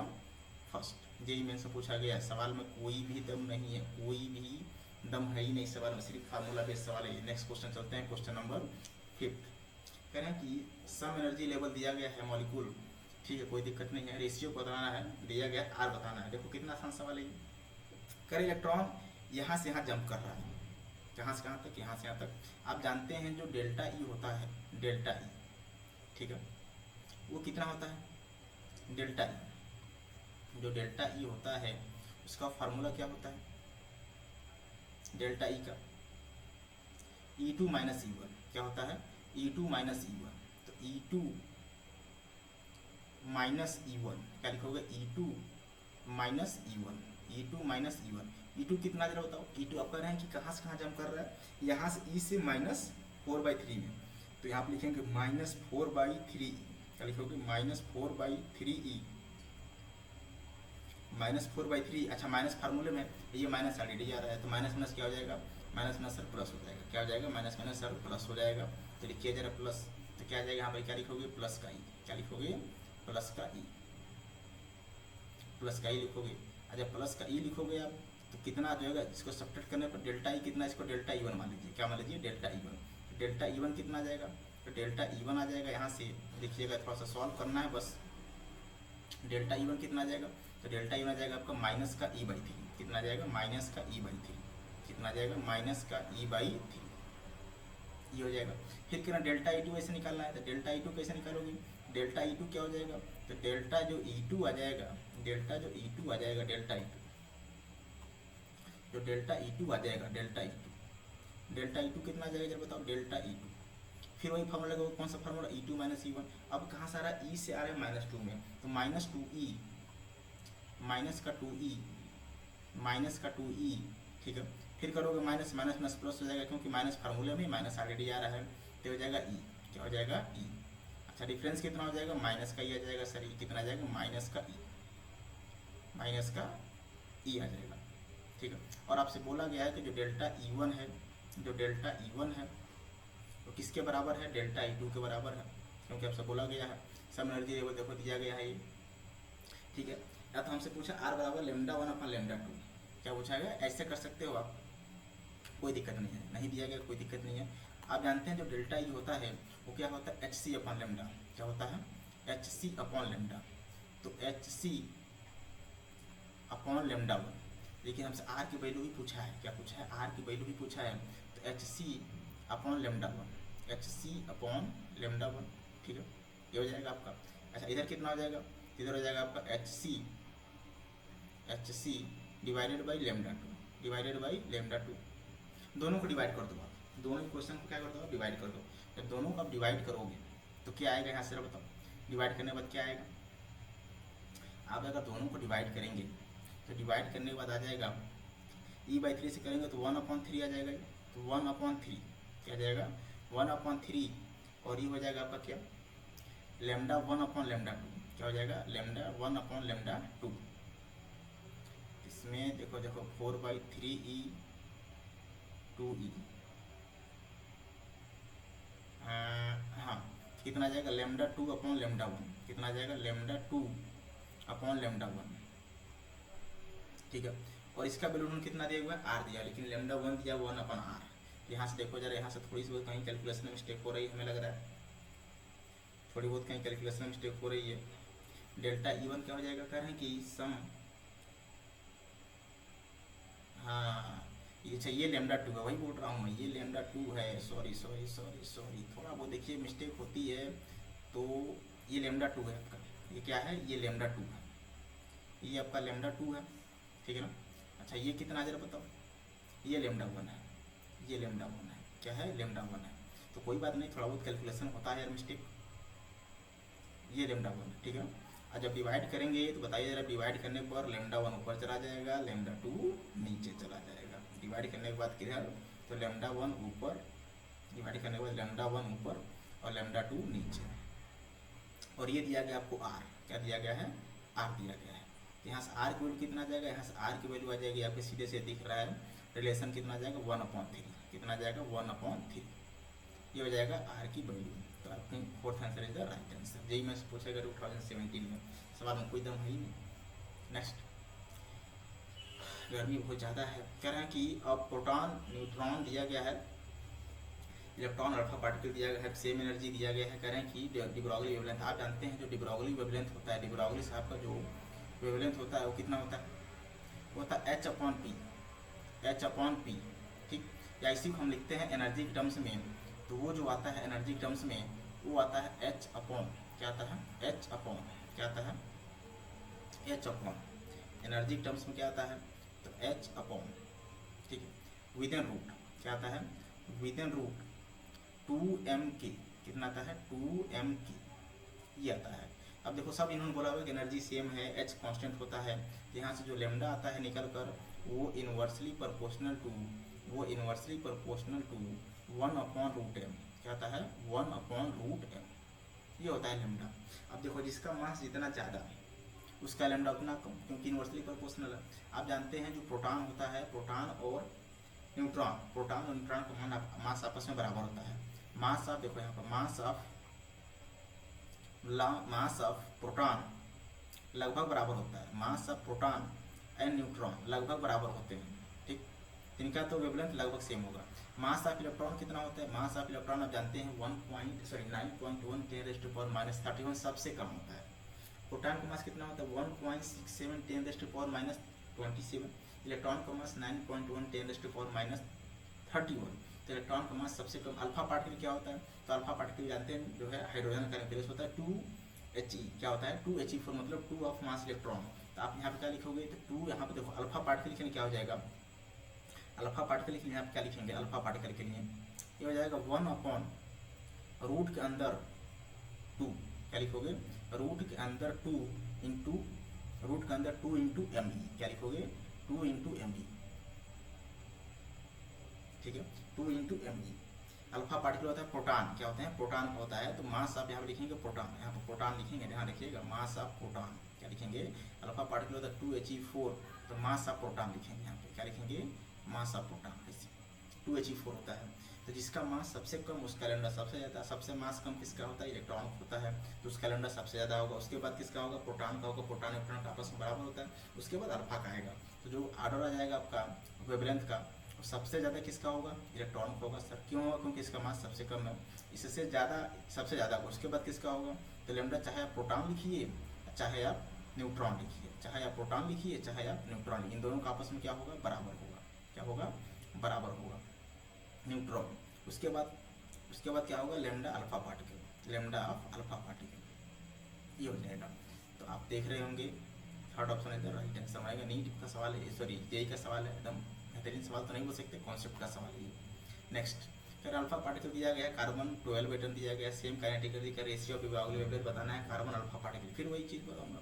first. JEE Main से पूछा गया सवाल में कोई भी दम नहीं है, कोई भी दम है ही नहीं सवाल में, सिर्फ फार्मूला बेस्ड सवाल है। नेक्स्ट क्वेश्चन चलते हैं, क्वेश्चन नंबर 5। कह रहे हैं कि सम एनर्जी लेवल दिया गया है मॉलिक्यूल, ठीक है, कोई दिक्कत नहीं है, रेशियो बताना है, दिया गया आर बताना है। देखो कितना आसान सवाल है ये। कर इलेक्ट्रॉन यहाँ से यहाँ जंप कर रहा है, कहाँ से कहाँ तक, यहाँ से यहाँ तक। आप जानते हैं जो डेल्टा ई होता है, डेल्टा ई, ठीक है, वो कितना होता है, डेल्टा ई, जो डेल्टा ई होता है उसका फार्मूला क्या होता है, डेल्टा ई का E2 माइनस E1 क्या होता है, E2 माइनस E1, तो E2 माइनस E1 क्या लिखोगे, E2 minus E1, E2 minus E1, E2 कितना जरा बताओ, E2 आप कह रहे हैं कि कहाँ से कहाँ जंप कर रहा है, यहाँ से E से -4/3 में, तो यहाँ आप लिखेंगे -4/3E, क्या लिखोगे, -4/3E, -4/3, अच्छा माइनस फार्मूले में ये माइनस ऑलरेडी आ रहा है, तो माइनस माइनस क्या हो जाएगा, माइनस माइनस सर प्लस हो जाएगा, क्या हो जाएगा, माइनस माइनस सर प्लस हो जाएगा, तो लिखिए जरा प्लस, तो क्या आ जाएगा यहाँ पर, क्या लिखोगे, प्लस का ई, क्या लिखोगे, प्लस का ई, प्लस का ई लिखोगे। अच्छा प्लस का ई लिखोगे आप तो कितना आ जाएगा, इसको सब्ट्रैक्ट करने पर डेल्टा ई कितना, इसको डेल्टा E1 मान लीजिए, क्या मान लीजिए, डेल्टा E1, डेल्टा E1 कितना आ जाएगा, तो डेल्टा E1 आ जाएगा, यहाँ से देखिएगा थोड़ा सा सॉल्व करना है बस, डेल्टा E1 कितना आ जाएगा, तो डेल्टा E1 आ जाएगा आपका माइनस का E/3, कितना आ जाएगा, माइनस का E/3, कितना आ जाएगा, माइनस का E/3, ये हो जाएगा। फिर कितना डेल्टा E2 ऐसे निकालना है, तो डेल्टा E2 कैसे निकालोगे, डेल्टा E2 क्या हो जाएगा, तो डेल्टा जो E2 आ जाएगा, डेल्टा जो E2 आ जाएगा, डेल्टा E2, जो डेल्टा E2 आ जाएगा, डेल्टा E2, डेल्टा E2 कितना आ जाएगा जब बताओ, डेल्टा E2, फिर वही फार्मूला लगेगा, कौन सा फार्मूला, E2 माइनस E1, अब कहाँ से आ रहा है, E से आ रहा है -2 में, तो -2E, माइनस का 2E, माइनस का 2E, ठीक है, फिर करोगे माइनस माइनस माइनस प्लस हो जाएगा, क्योंकि माइनस फार्मूले में माइनस ऑलरेडी आ रहा है, तो हो जाएगा E, क्या हो जाएगा, E। अच्छा डिफरेंस कितना हो जाएगा, माइनस का E आ जाएगा सर, E कितना आ जाएगा, माइनस का E, माइनस का E आ जाएगा, ठीक है। और आपसे बोला गया है कि जो डेल्टा E1 है, जो डेल्टा E1 है वो किसके बराबर है, डेल्टा E2 के बराबर है, क्योंकि आपसे बोला गया है सम एनर्जी लेवल देखो दिया गया है ये, ठीक है। या तो हमसे पूछा R बराबर λ1/λ2, क्या पूछा गया, ऐसे कर सकते हो आप, कोई दिक्कत नहीं है, नहीं दिया गया कोई दिक्कत नहीं है। आप जानते हैं जो डेल्टा ई होता है वो क्या होता है, hc/λ, क्या होता है, hc/λ, तो hc/λ1, देखिए हमसे R की वैल्यू ही पूछा है, क्या पूछा है, R की वैल्यू ही पूछा है, तो hc/λ1, hc/λ1, ठीक है, ये हो जाएगा आपका। अच्छा इधर कितना हो जाएगा, इधर हो जाएगा आपका hc divided by λ2, divided by λ2, दोनों को डिवाइड कर दो आप, दोनों क्वेश्चन को क्या कर दो, डिवाइड कर दो। जब दोनों को आप डिवाइड करोगे तो क्या आएगा, यहाँ से बताओ, डिवाइड करने के बाद क्या आएगा, आप अगर दोनों को डिवाइड करेंगे तो डिवाइड करने के बाद आ जाएगा E/3 से करेंगे तो 1/3 आ जाएगा, तो 1/3 क्या आ जाएगा, 1/3, और ये हो जाएगा आपका क्या, λ1/λ2, क्या हो जाएगा, λ1/λ2, इसमें देखो देखो 4/3E 2E, हाँ कितना आ जाएगा, λ2/λ1, कितना आ जाएगा, λ2/λ1, ठीक है। और इसका वैल्यू कितना दिया हुआ है, R दिया, लेकिन λ1 दिया 1/R। यहाँ से देखो जरा, यहाँ से थोड़ी सी बहुत कहीं कैलकुलेशन में मिस्टेक हो रही है, हमें लग रहा है थोड़ी बहुत कहीं कैलकुलेशन में मिस्टेक हो रही है। डेल्टा E1 क्या हो जाएगा, कह रहे हैं कि सम, हाँ ये चाहिए λ2 है, वही बोल रहा हूँ मैं, ये λ2 है, सॉरी सॉरी सॉरी सॉरी, थोड़ा वो देखिए मिस्टेक होती है, तो ये λ2 है आपका, ये क्या है, ये λ2 है, ये आपका λ2 है, ठीक है ना। अच्छा ये कितना जरा बताओ, ये λ1 है, ये λ1 है, क्या है, λ1 है, तो कोई बात नहीं, थोड़ा बहुत कैलकुलेशन होता है यार मिस्टेक, ये लेमडा वन, ठीक है। और जब डिवाइड करेंगे तो बताइए जरा, डिवाइड करने पर लेमडा वन ऊपर चला जाएगा, लेमडा टू नीचे चला जाएगा। डिवाइड करने के बाद किधर, तो लेमडा वन ऊपर, डिवाइड करने के बाद लेमडा वन ऊपर और लेमडा टू नीचे। और ये दिया गया आपको आर, क्या दिया गया है, आर दिया गया है। यहाँ से आर की वैल्यू कितना आ जाएगा, यहाँ से आर की वैल्यू आ जाएगी आपके सीधे से दिख रहा है, रिलेशन कितना आ जाएगा 1/3, कितना आ जाएगा 1/3, ये हो जाएगा आर की वैल्यू। तो आपकी fourth answer is the right answer. JEE में से पूछेगा 2017 में, सवाल में कोई दम है ही नहीं। नेक्स्ट, गर्मी बहुत ज़्यादा है, कह रहे हैं कि अब प्रोटॉन न्यूट्रॉन दिया गया है, इलेक्ट्रॉन अल्फा पार्टिकल दिया गया है, सेम एनर्जी दिया गया है। कह रहे हैं कि डी ब्रॉगली वेवलेंथ, आप जानते हैं जो डी ब्रॉगली वेवलेंथ होता है, डी ब्रॉगली साहब का जो वेवलेंथ होता है वो कितना होता है, वो होता है H/P, ठीक। या इसी को हम लिखते हैं एनर्जी के टर्म्स में, तो वो जो आता है एनर्जी के टर्म्स में वो आता है H अपॉन, क्या आता है, H अपॉन, क्या आता है, H अपॉन, एनर्जी के टर्म्स में क्या आता है, तो H अपॉन, ठीक है, विद इन रूट, क्या आता है, विद इन रूट 2mk, कितना आता है 2mk, ये आता है। अब देखो सब इन्होंने बोला हुआ कि एनर्जी सेम है, H कांस्टेंट होता है, यहाँ से जो लेमडा आता है निकल कर वो इनवर्सली प्रोपोर्शनल टू 1/√m, क्या आता है 1/√m, ये होता है लेमडा। अब देखो जिसका मास जितना ज़्यादा उसका लेमडा उतना कम, क्योंकि इनवर्सली प्रोपोर्शनल है। आप जानते हैं जो प्रोटॉन होता है, प्रोटॉन और न्यूट्रॉन का मास आपस में बराबर होता है। मास ऑफ, देखो यहाँ पर मास ऑफ प्रोटॉन लगभग बराबर होता है, mass of proton and neutron लगभग बराबर होते हैं, ठीक। इनका तो वेवलेंथ लगभग सेम होगा। मास ऑफ इलेक्ट्रॉन कितना होता है, मास ऑफ इलेक्ट्रॉन आप जानते हैं 9.1 10⁻³ सबसे कम होता है। प्रोटॉन का मास कितना होता है 1.67 10⁻27, इलेक्ट्रॉन का मास 9.1 10⁻31, तो इलेक्ट्रॉन का मास सबसे कम। अल्फा पार्टिकल क्या होता है, तो अल्फा पार्टिकल जानते हैं जो है हाइड्रोजन का न्यूक्लियस होता है 2He, क्या होता है 2He4, मतलब 2 ऑफ मास इलेक्ट्रॉन। तो आप यहाँ पे क्या लिखोगे, तो 2 यहाँ पे देखो अल्फा पार्टिकल के लिए क्या हो जाएगा, अल्फा पार्टिकल के लिए आप क्या लिखेंगे, अल्फा पार्टिकल के लिए ये हो जाएगा 1/रूट के अंदर 2, क्या लिखोगे, रूट के अंदर 2 इंटू रूट के अंदर 2 इंटू me, क्या लिखोगे 2 इंटू me, ठीक है 2 इंटू me। अल्फा पार्टिकल होता है प्रोटॉन, क्या होते हैं प्रोटॉन होता है, तो मास आप यहाँ पे लिखेंगे प्रोटॉन, यहाँ पर प्रोटॉन लिखेंगे, ध्यान रखिएगा मास ऑफ प्रोटॉन, क्या लिखेंगे, अल्फा पार्टिकल होता है 2He4, तो मास ऑफ प्रोटॉन लिखेंगे यहाँ पे, क्या लिखेंगे मास ऑफ प्रोटॉन, ऐसे 2He4 होता है। तो जिसका मास सबसे कम उसका लेमडा सबसे ज़्यादा, सबसे मास कम किसका होता है, इलेक्ट्रॉन होता है, तो उसका लेमडा सबसे ज़्यादा होगा। उसके बाद किसका होगा, प्रोटॉन का होगा, प्रोटॉन इलेक्ट्रॉन का आपस में बराबर होता है। उसके बाद अल्फा का आएगा, तो जो ऑर्डर आ जाएगा आपका वेवलेंथ का, सबसे ज़्यादा किसका होगा, इलेक्ट्रॉन का होगा। सर क्यों होगा, क्योंकि इसका मास सबसे कम है, इससे ज़्यादा सबसे ज़्यादा होगा। उसके बाद किसका होगा, तो लेमडा चाहे आप प्रोटॉन लिखिए चाहे आप न्यूट्रॉन लिखिए, चाहे आप प्रोटॉन लिखिए चाहे आप न्यूट्रॉन लिखिए, इन दोनों का आपस में क्या होगा, बराबर होगा, क्या होगा, बराबर होगा न्यूट्रॉन। उसके बाद क्या होगा, lambda alpha particle, lambda of alpha particle, ये हो जाएगा। तो आप देख रहे होंगे थर्ड ऑप्शन इधर राइट आंसर आएगा। नीट का सवाल है, सॉरी जेई का सवाल है, एकदम बेहतरीन सवाल तो नहीं बोल सकते, कॉन्सेप्ट का सवाल है। नेक्स्ट, फिर अल्फा पार्टिकल दिया गया है, कार्बन 12 एटम दिया गया है, सेम काइनेटिक एनर्जी का रेशियो डी ब्रॉगली वेवलेंथ बताना है कार्बन अल्फा पार्टिकल। फिर वही चीज़ बताऊंगा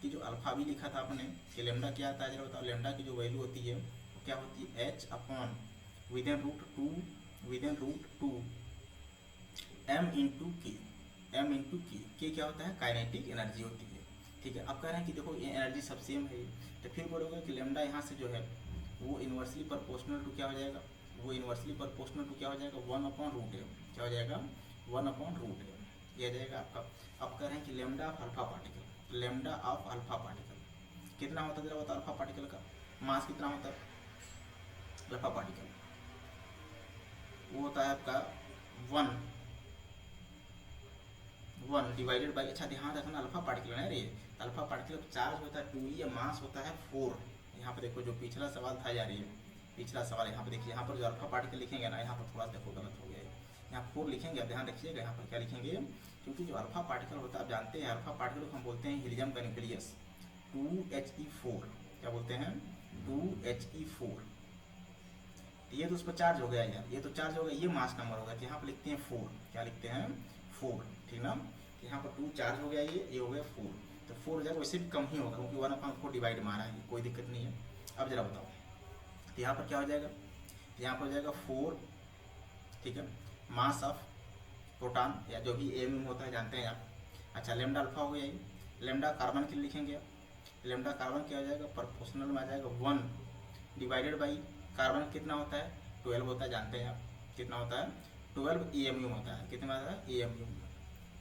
कि जो अल्फा भी लिखा था आपने कि लेमडा क्या आता है, जरा बताओ। लेमडा की जो वैल्यू होती है वो क्या होती है, H upon within root to m into K क्या होता है, काइनेटिक एनर्जी होती है, ठीक है। अब कह रहे हैं कि देखो ये एनर्जी सब सेम है, तो फिर बोलोगे कि लेमडा यहाँ से जो है वो इन्वर्सली प्रोपोर्शनल टू क्या हो जाएगा, वो इन्वर्सली प्रोपोर्शनल टू क्या हो जाएगा 1/√m, क्या हो जाएगा 1/√m, ये आ जाएगा आपका। अब कह रहे हैं कि lambda of alpha particle, lambda of alpha particle कितना होता है, जरा बताओ। अल्फा पार्टिकल का मास कितना होता है, अल्फा पार्टिकल वो होता है आपका 1 डिवाइडेड बाई, अच्छा ध्यान रखना अल्फा पार्टिकल है रे, अल्फा पार्टिकल चार्ज होता है 2e या मास होता है 4। यहाँ पे देखो जो पिछला सवाल था यार, ये पिछला सवाल यहाँ पे देखिए, यहाँ पर जो अल्फा पार्टिकल लिखेंगे ना, यहाँ पर थोड़ा देखो गलत हो गया है, यहाँ 4 लिखेंगे, अब ध्यान रखिएगा यहाँ पर क्या लिखेंगे, क्योंकि जो अल्फा पार्टिकल होता है आप जानते हैं अल्फा पार्टिकल को हम बोलते हैं हीलियम का न्यूक्लियस 2He4, क्या बोलते हैं 2He4। ये तो उस पर चार्ज हो गया यार, ये तो चार्ज हो गया, ये मास नंबर होगा, तो यहाँ पर लिखते हैं 4, क्या लिखते हैं 4, ठीक ना। यहाँ पर 2 चार्ज हो गया, ये हो गया 4, तो 4 हो जाएगा, वैसे भी कम ही होगा क्योंकि 1/4 डिवाइड मारा है, कोई दिक्कत नहीं है। अब जरा बताओ, तो यहाँ पर क्या हो जाएगा, यहाँ पर हो जाएगा 4, ठीक है, मास ऑफ प्रोटॉन या जो भी एम होता है जानते हैं आप। अच्छा, लेमडा अल्फा हो गया, ये लेमडा कार्बन के लिए लिखेंगे, लेमडा कार्बन क्या हो जाएगा, प्रोपोर्शनल में आ जाएगा 1 डिवाइडेड बाई कार्बन कितना होता है 12 होता है, जानते हैं आप कितना होता है 12 EMU होता है, कितना होता है EMU।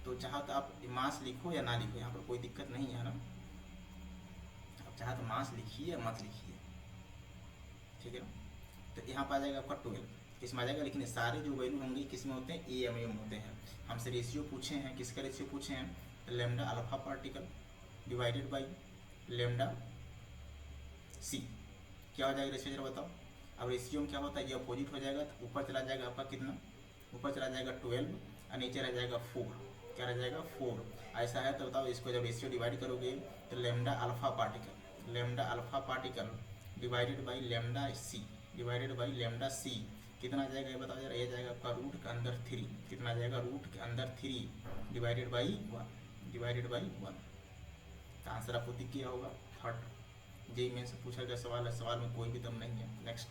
तो चाहे तो आप मास लिखो या ना लिखो, यहाँ पर कोई दिक्कत नहीं है ना, आप चाहे तो मास लिखिए या मत लिखिए, ठीक है। तो यहाँ पर आ जाएगा आपका 12, इसमें आ जाएगा, लेकिन सारे जो वैल्यू होंगे किस में होते हैं EMU में होते हैं। हमसे रेशियो पूछे हैं, किसका रेशियो पूछे हैं, lambda alpha particle divided by lambda C, क्या हो जाएगा रेशियो जरा बताओ। अब रेशियो में क्या होता है, ये अपोजिट हो जाएगा, तो ऊपर चला जाएगा आपका कितना, ऊपर चला जाएगा 12 और नीचे रह जाएगा 4, क्या रह जाएगा 4। ऐसा है तो बताओ, इसको जब रेशियो डिवाइड करोगे तो lambda alpha particle divided by lambda C, divided by lambda C कितना आ जाएगा ये बताओ जरा। ये जाएगा आपका रूट के अंदर 3, कितना आ जाएगा रूट के अंदर 3 डिवाइडेड बाई 1, तो आंसर आपको दिख गया होगा। थर्ड जेईई मेन से पूछा गया सवाल है, सवाल में कोई भी दम नहीं है। नेक्स्ट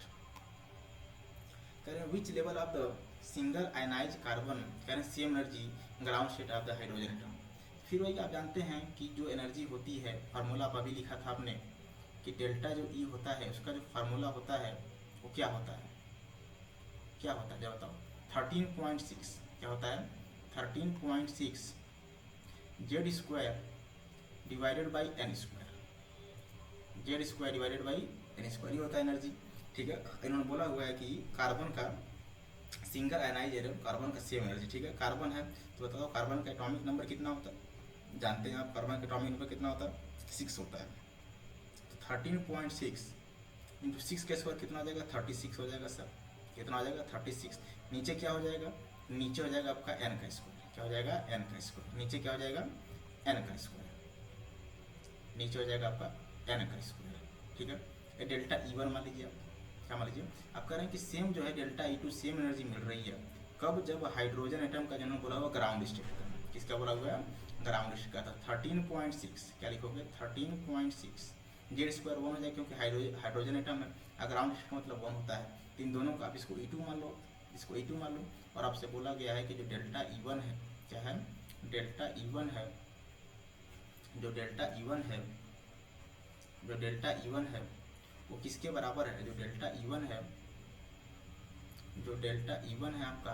कह रहे हैं which level of the single ionise carbon, कह रहे हैं same energy ground state of the hydrogen atom. फिर वही आप जानते हैं कि जो एनर्जी होती है, फार्मूला आप अभी लिखा था आपने कि डेल्टा जो ई होता है उसका जो फार्मूला होता है वो क्या होता है, क्या होता है जब बताओ। 13.6 क्या होता है 13.6 Z square divided by N square, Z square divided by N square, ये होता है एनर्जी, ठीक है। इन्होंने बोला हुआ है कि कार्बन का सिंगल आयनाइज एटम, कार्बन का सेम एनर्जी, ठीक है। कार्बन है तो बताओ कार्बन का एटॉमिक नंबर कितना होता है, जानते हैं आप कार्बन का एटॉमिक नंबर कितना होता है 6 होता है। तो 13.6 इंटू 6 के स्क्वायर कितना हो जाएगा 36 हो जाएगा सर, कितना हो जाएगा 36। नीचे क्या हो जाएगा, नीचे हो जाएगा आपका एन का स्क्वायर, क्या हो जाएगा एन का स्क्वायर, नीचे क्या हो जाएगा एन का स्क्वायर, नीचे हो जाएगा आपका एन का स्क्वायर, ठीक है। ये डेल्टा E1 मान लीजिए आप, क्या मान लीजिए आप कह रहे हैं कि सेम जो है डेल्टा E2 सेम एनर्जी मिल रही है कब, जब हाइड्रोजन एटम का जिन्होंने बोला हुआ ग्राउंड स्टेट का, किसका बोला हुआ है ग्राउंड स्टेट का था। 13.6 क्या लिखोगे 13.6 जेड स्क्वायर 1 हो जाए क्योंकि हाइड्रोजन एटम है, ग्राउंड स्टेट मतलब 1 होता है। तो इन दोनों का आप इसको E2 मान लो, इसको E2 मान लो, और आपसे बोला गया है कि जो डेल्टा E1 है, क्या है डेल्टा E1 है, जो डेल्टा E1 है, जो डेल्टा E1 है वो किसके बराबर है, जो डेल्टा E1 है, जो डेल्टा E1 है आपका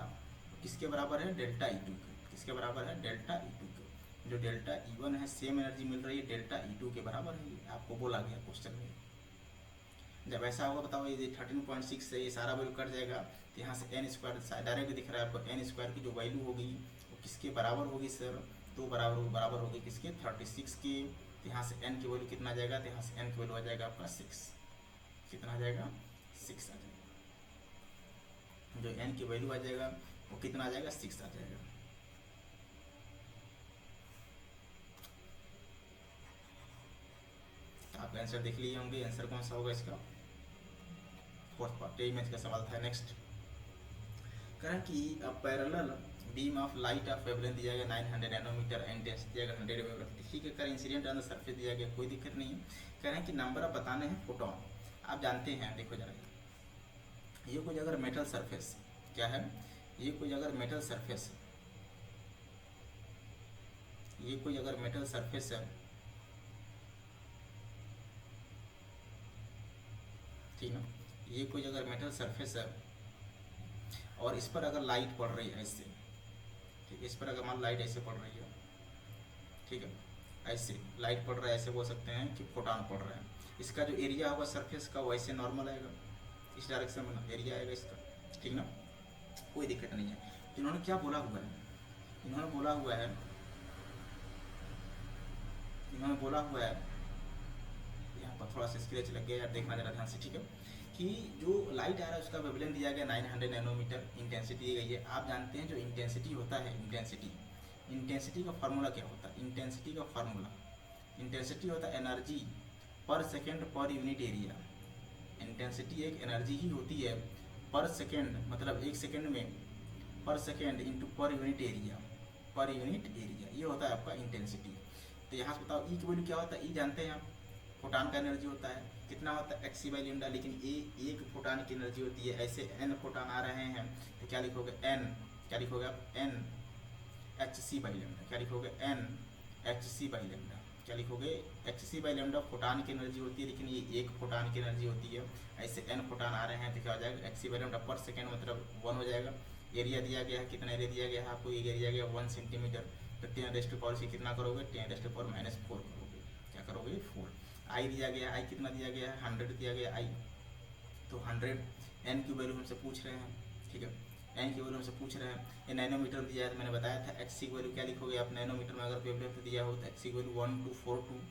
किसके बराबर है डेल्टा E2 के, किसके बराबर है डेल्टा E2 के। जो डेल्टा E1 है सेम एनर्जी मिल रही है डेल्टा E2 के बराबर है, आपको बोला गया क्वेश्चन में। जब ऐसा होगा बताओ, ये 13.6 से ये सारा वैल्यू कट जाएगा, तो यहाँ से एन स्क्वायर डायरेक्ट दिख रहा है आपको, एन स्क्वायर की जो वैल्यू होगी वो किसके बराबर होगी सर, तो बराबर होगी किसके 36 की। तो यहाँ से एन की वैल्यू कितना आ जाएगा, तो यहाँ से एन की वैल्यू आ जाएगा आपका 6, कितना आ जाएगा 6 आ जाएगा, जो एन की वैल्यू आ जाएगा वो कितना आ जाएगा 6 आ जाएगा। आप आंसर देख लिए होंगे, आंसर कौन सा होगा इसका, फोर्थ पार्ट यही मैथ का सवाल था। नेक्स्ट करें कि parallel beam of light of wavelength दिया गया 900 नैनोमीटर एंड डेंसिटी दिया गया 100 वेवलेंथ, ठीक है। करें इंसिडेंट ऑन द सरफेस दिया गया, कोई दिक्कत नहीं है। कह रहे हैं कि नंबर ऑफ बताने हैं फोटोन, आप जानते हैं देखो जरा, ये कोई अगर मेटल सरफेस क्या है, ये कोई अगर मेटल सरफेस, ये कोई अगर मेटल सरफेस है, ठीक है, ये कोई अगर मेटल सरफेस है और इस पर अगर लाइट पड़ रही है ऐसे, ठीक है, इस पर अगर मान लाइट ऐसे पड़ रही है, ठीक है, ऐसे लाइट पड़ रहा है, ऐसे बोल सकते हैं कि फोटॉन पड़ रहा है। इसका जो एरिया होगा सरफेस का वो ऐसे नॉर्मल आएगा, इस डायरेक्शन में एरिया आएगा इसका, ठीक ना, कोई दिक्कत नहीं है। इन्होंने क्या बोला हुआ है, इन्होंने बोला हुआ है, इन्होंने बोला हुआ है, यहाँ पर थोड़ा सा स्क्रैच लग गया यार, देखना जरा ध्यान से, ठीक है, कि जो लाइट आ रहा है उसका वेवलेंथ दिया गया 900 नैनोमीटर, इंटेंसिटी दी गई है। आप जानते हैं जो इंटेंसिटी होता है, इंटेंसिटी का फार्मूला क्या होता है, इंटेंसिटी का फार्मूला, इंटेंसिटी होता है एनर्जी पर second per unit area. Intensity एक एनर्जी ही होती है पर सेकेंड, मतलब एक सेकेंड में पर second into per unit area, per unit area, ये होता है आपका इंटेंसिटी। तो यहाँ से बताओ ई की वैल्यू क्या होता है, ई जानते हैं आप, फोटान का एनर्जी होता है, कितना होता है एक्स सी बाई लेमडा, लेकिन ए एक फोटान की एनर्जी होती है, ऐसे एन फोटान आ रहे हैं तो क्या लिखोगे एन, क्या लिखोगे आप N H C by lambda, क्या लिखोगे N H C by lambda, क्या लिखोगे H C by lambda photon की एनर्जी होती है, लेकिन ये एक फोटान की एनर्जी होती है, ऐसे एन फोटान आ रहे हैं तो क्या हो जाएगा एच सी बाई लेमडा पर सेकेंड मतलब 1 हो जाएगा। एरिया दिया गया है, कितना एरिया दिया गया है आपको, ये एरिया गया 1 सेंटीमीटर, तो 10 रेस्ट टू पावर से कितना करोगे 10 रेस्ट टू पावर -4 करोगे, क्या करोगे 4। आई दिया गया, आई कितना दिया गया है 100 दिया गया आई, तो 100 एन की वैल्यू हमसे पूछ रहे हैं, ठीक है एन की वैल्यू हमसे पूछ रहे हैं, ये नैनोमीटर दिया है तो मैंने बताया था एक्स की वैल्यू क्या लिखोगे आप, नैनोमीटर में अगर वेवलेंथ दिया हो तो एक्स की वैल्यू 1242,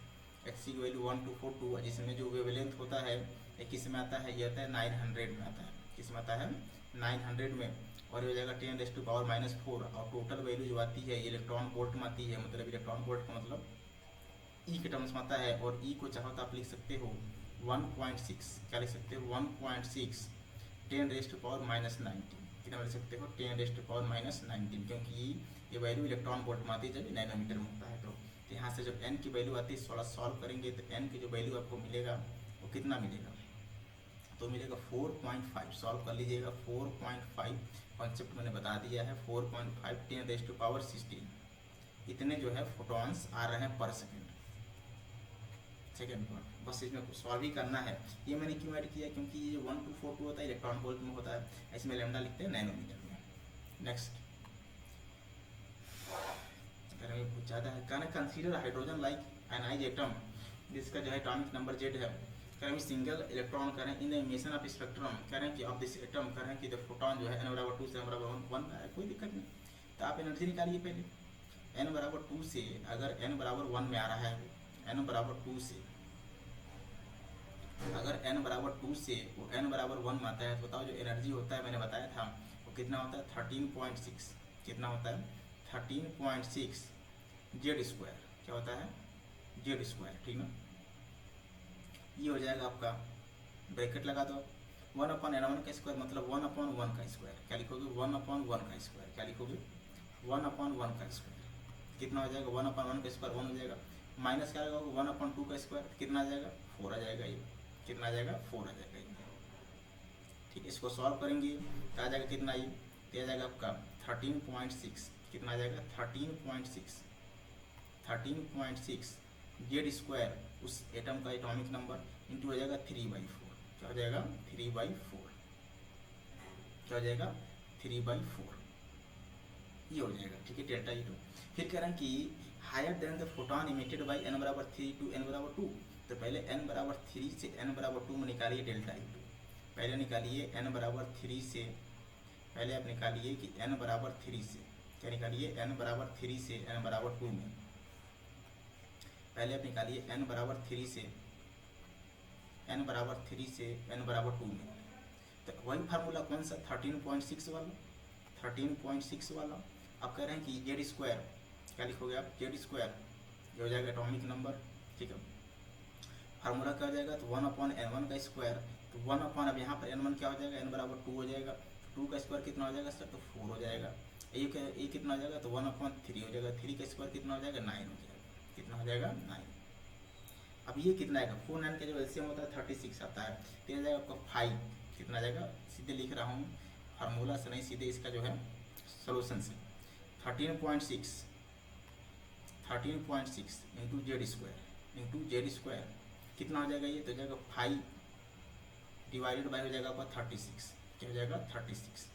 एक्स की वैल्यू 1242, जिसमें जो वेवलेंथ होता है ये किस में आता है, ये आता है 900 में आता है, किस में आता है 900 में, और ये हो जाएगा 10 रेस्ट टू पावर -4, और टोटल वैल्यू जो आती है इलेक्ट्रॉन वोल्ट में आती है, मतलब इलेक्ट्रॉन वोल्ट का मतलब ई के टर्म्स में आता है, और ई को चाहो तो आप लिख सकते हो 1.6, क्या लिख सकते हो 1.6 10 रेस्ट टू पावर -19, कितना लिख सकते हो 10 रेस्ट टू पावर -19, क्योंकि ये वैल्यू इलेक्ट्रॉन वोल्ट में आती है जब नैनोमीटर में होता है। तो यहाँ से जब एन की वैल्यू आती है सॉल्व करेंगे तो एन की जो वैल्यू आपको मिलेगा वो कितना मिलेगा, तो मिलेगा 4.5, सॉल्व कर लीजिएगा 4.5, कॉन्सेप्ट मैंने बता दिया है 4.5 10 रेस्ट टू पावर 16, इतने जो है फोटॉन्स आ रहे हैं पर सेकेंड पर, बस इसमें सॉल्व ही करना है। ये मैंने क्यों ऐड किया, क्योंकि ये 1242 होता है इलेक्ट्रॉन वोल्ट में होता है, इसमें लैम्डा लिखते हैं नैनोमीटर में। नेक्स्ट अगर हमें कुछ ज़्यादा है, कहना कंसीडर हाइड्रोजन लाइक एनाइज एटम जिसका जो है एटॉमिक नंबर जेड है, कह रहे हैं सिंगल इलेक्ट्रॉन कह रहे हैं in the emission of spectrum, कह रहे हैं कि ऑफ दिस एटम, कह रहे हैं कि द फोटॉन जो है n बराबर 2 से n बराबर 1 है, कोई दिक्कत नहीं। तो आप एनर्जी निकालिए पहले, n बराबर 2 से अगर n बराबर 1 में आ रहा है, n बराबर 2 से अगर n बराबर 2 से वो n बराबर 1 में आता है, तो बताओ जो एनर्जी होता है मैंने बताया था वो कितना होता है 13.6, कितना होता है 13.6 जेड स्क्वायर, क्या होता है जेड स्क्वायर, ठीक ना। ये हो जाएगा आपका, ब्रैकेट लगा दो 1/n1 का स्क्वायर मतलब 1/1 का स्क्वायर, क्या लिखोगे 1/1 का स्क्वायर, क्या लिखोगे 1/1 का स्क्वायर, कितना हो जाएगा 1/1 का स्क्वायर 1 हो जाएगा, माइनस क्या आएगा 1/2 का स्क्वायर, कितना आ जाएगा 4 आ जाएगा, ये कितना आ जाएगा 4 आ जाएगा ये, ठीक है। इसको सॉल्व करेंगे तो आ जाएगा कितना, ये तो आ जाएगा आपका 13.6, कितना आ जाएगा 13.6 जेड स्क्वायर उस एटम का एटॉमिक नंबर इंटू हो जाएगा 3/4, क्या हो जाएगा 3/4, क्या हो जाएगा 3/4, ये हो जाएगा, ठीक है डेल्टा E2। फिर कह रहे हैं कि higher than the photon emitted by n बराबर 3 टू n बराबर 2, तो पहले n बराबर 3 से n बराबर 2 में निकालिए डेल्टा E2, पहले निकालिए n बराबर 3 से, पहले आप निकालिए कि n बराबर 3 से, क्या निकालिए n बराबर 3 से n बराबर 2 में, पहले आप निकालिए n बराबर 3 से n बराबर 3 से n बराबर 2 में, तो वही फार्मूला कौन सा 13.6 वाला, 13.6 वाला। अब कह रहे हैं कि जेड स्क्वायर, क्या लिखोगे आप जेड स्क्वायर, ये हो जाएगा एटॉमिक नंबर, ठीक है। फार्मूला क्या हो जाएगा तो 1/n1 का स्क्वायर, तो 1 अब यहाँ पर n1 क्या हो जाएगा n बराबर 2 हो जाएगा, 2 का स्क्वायर कितना हो जाएगा सर तो 4 हो जाएगा, ये कितना हो जाएगा तो 1/3 हो जाएगा, 3 का स्क्वायर कितना हो जाएगा 9 हो जाएगा, कितना हो जाएगा 9। अब ये कितना आएगा 4 9 का जो एलसीएम होता है 36 आता है, तो ये जाएगा आपका 5, कितना जाएगा सीधे लिख रहा हूँ फार्मूला से नहीं, सीधे इसका जो है सोल्यूशन से 13.6 इंटू जेड स्क्वायर कितना हो जाएगा, ये तो जाएगा 5 डिवाइडेड बाई हो जाएगा आपका 36, क्या हो जाएगा 36,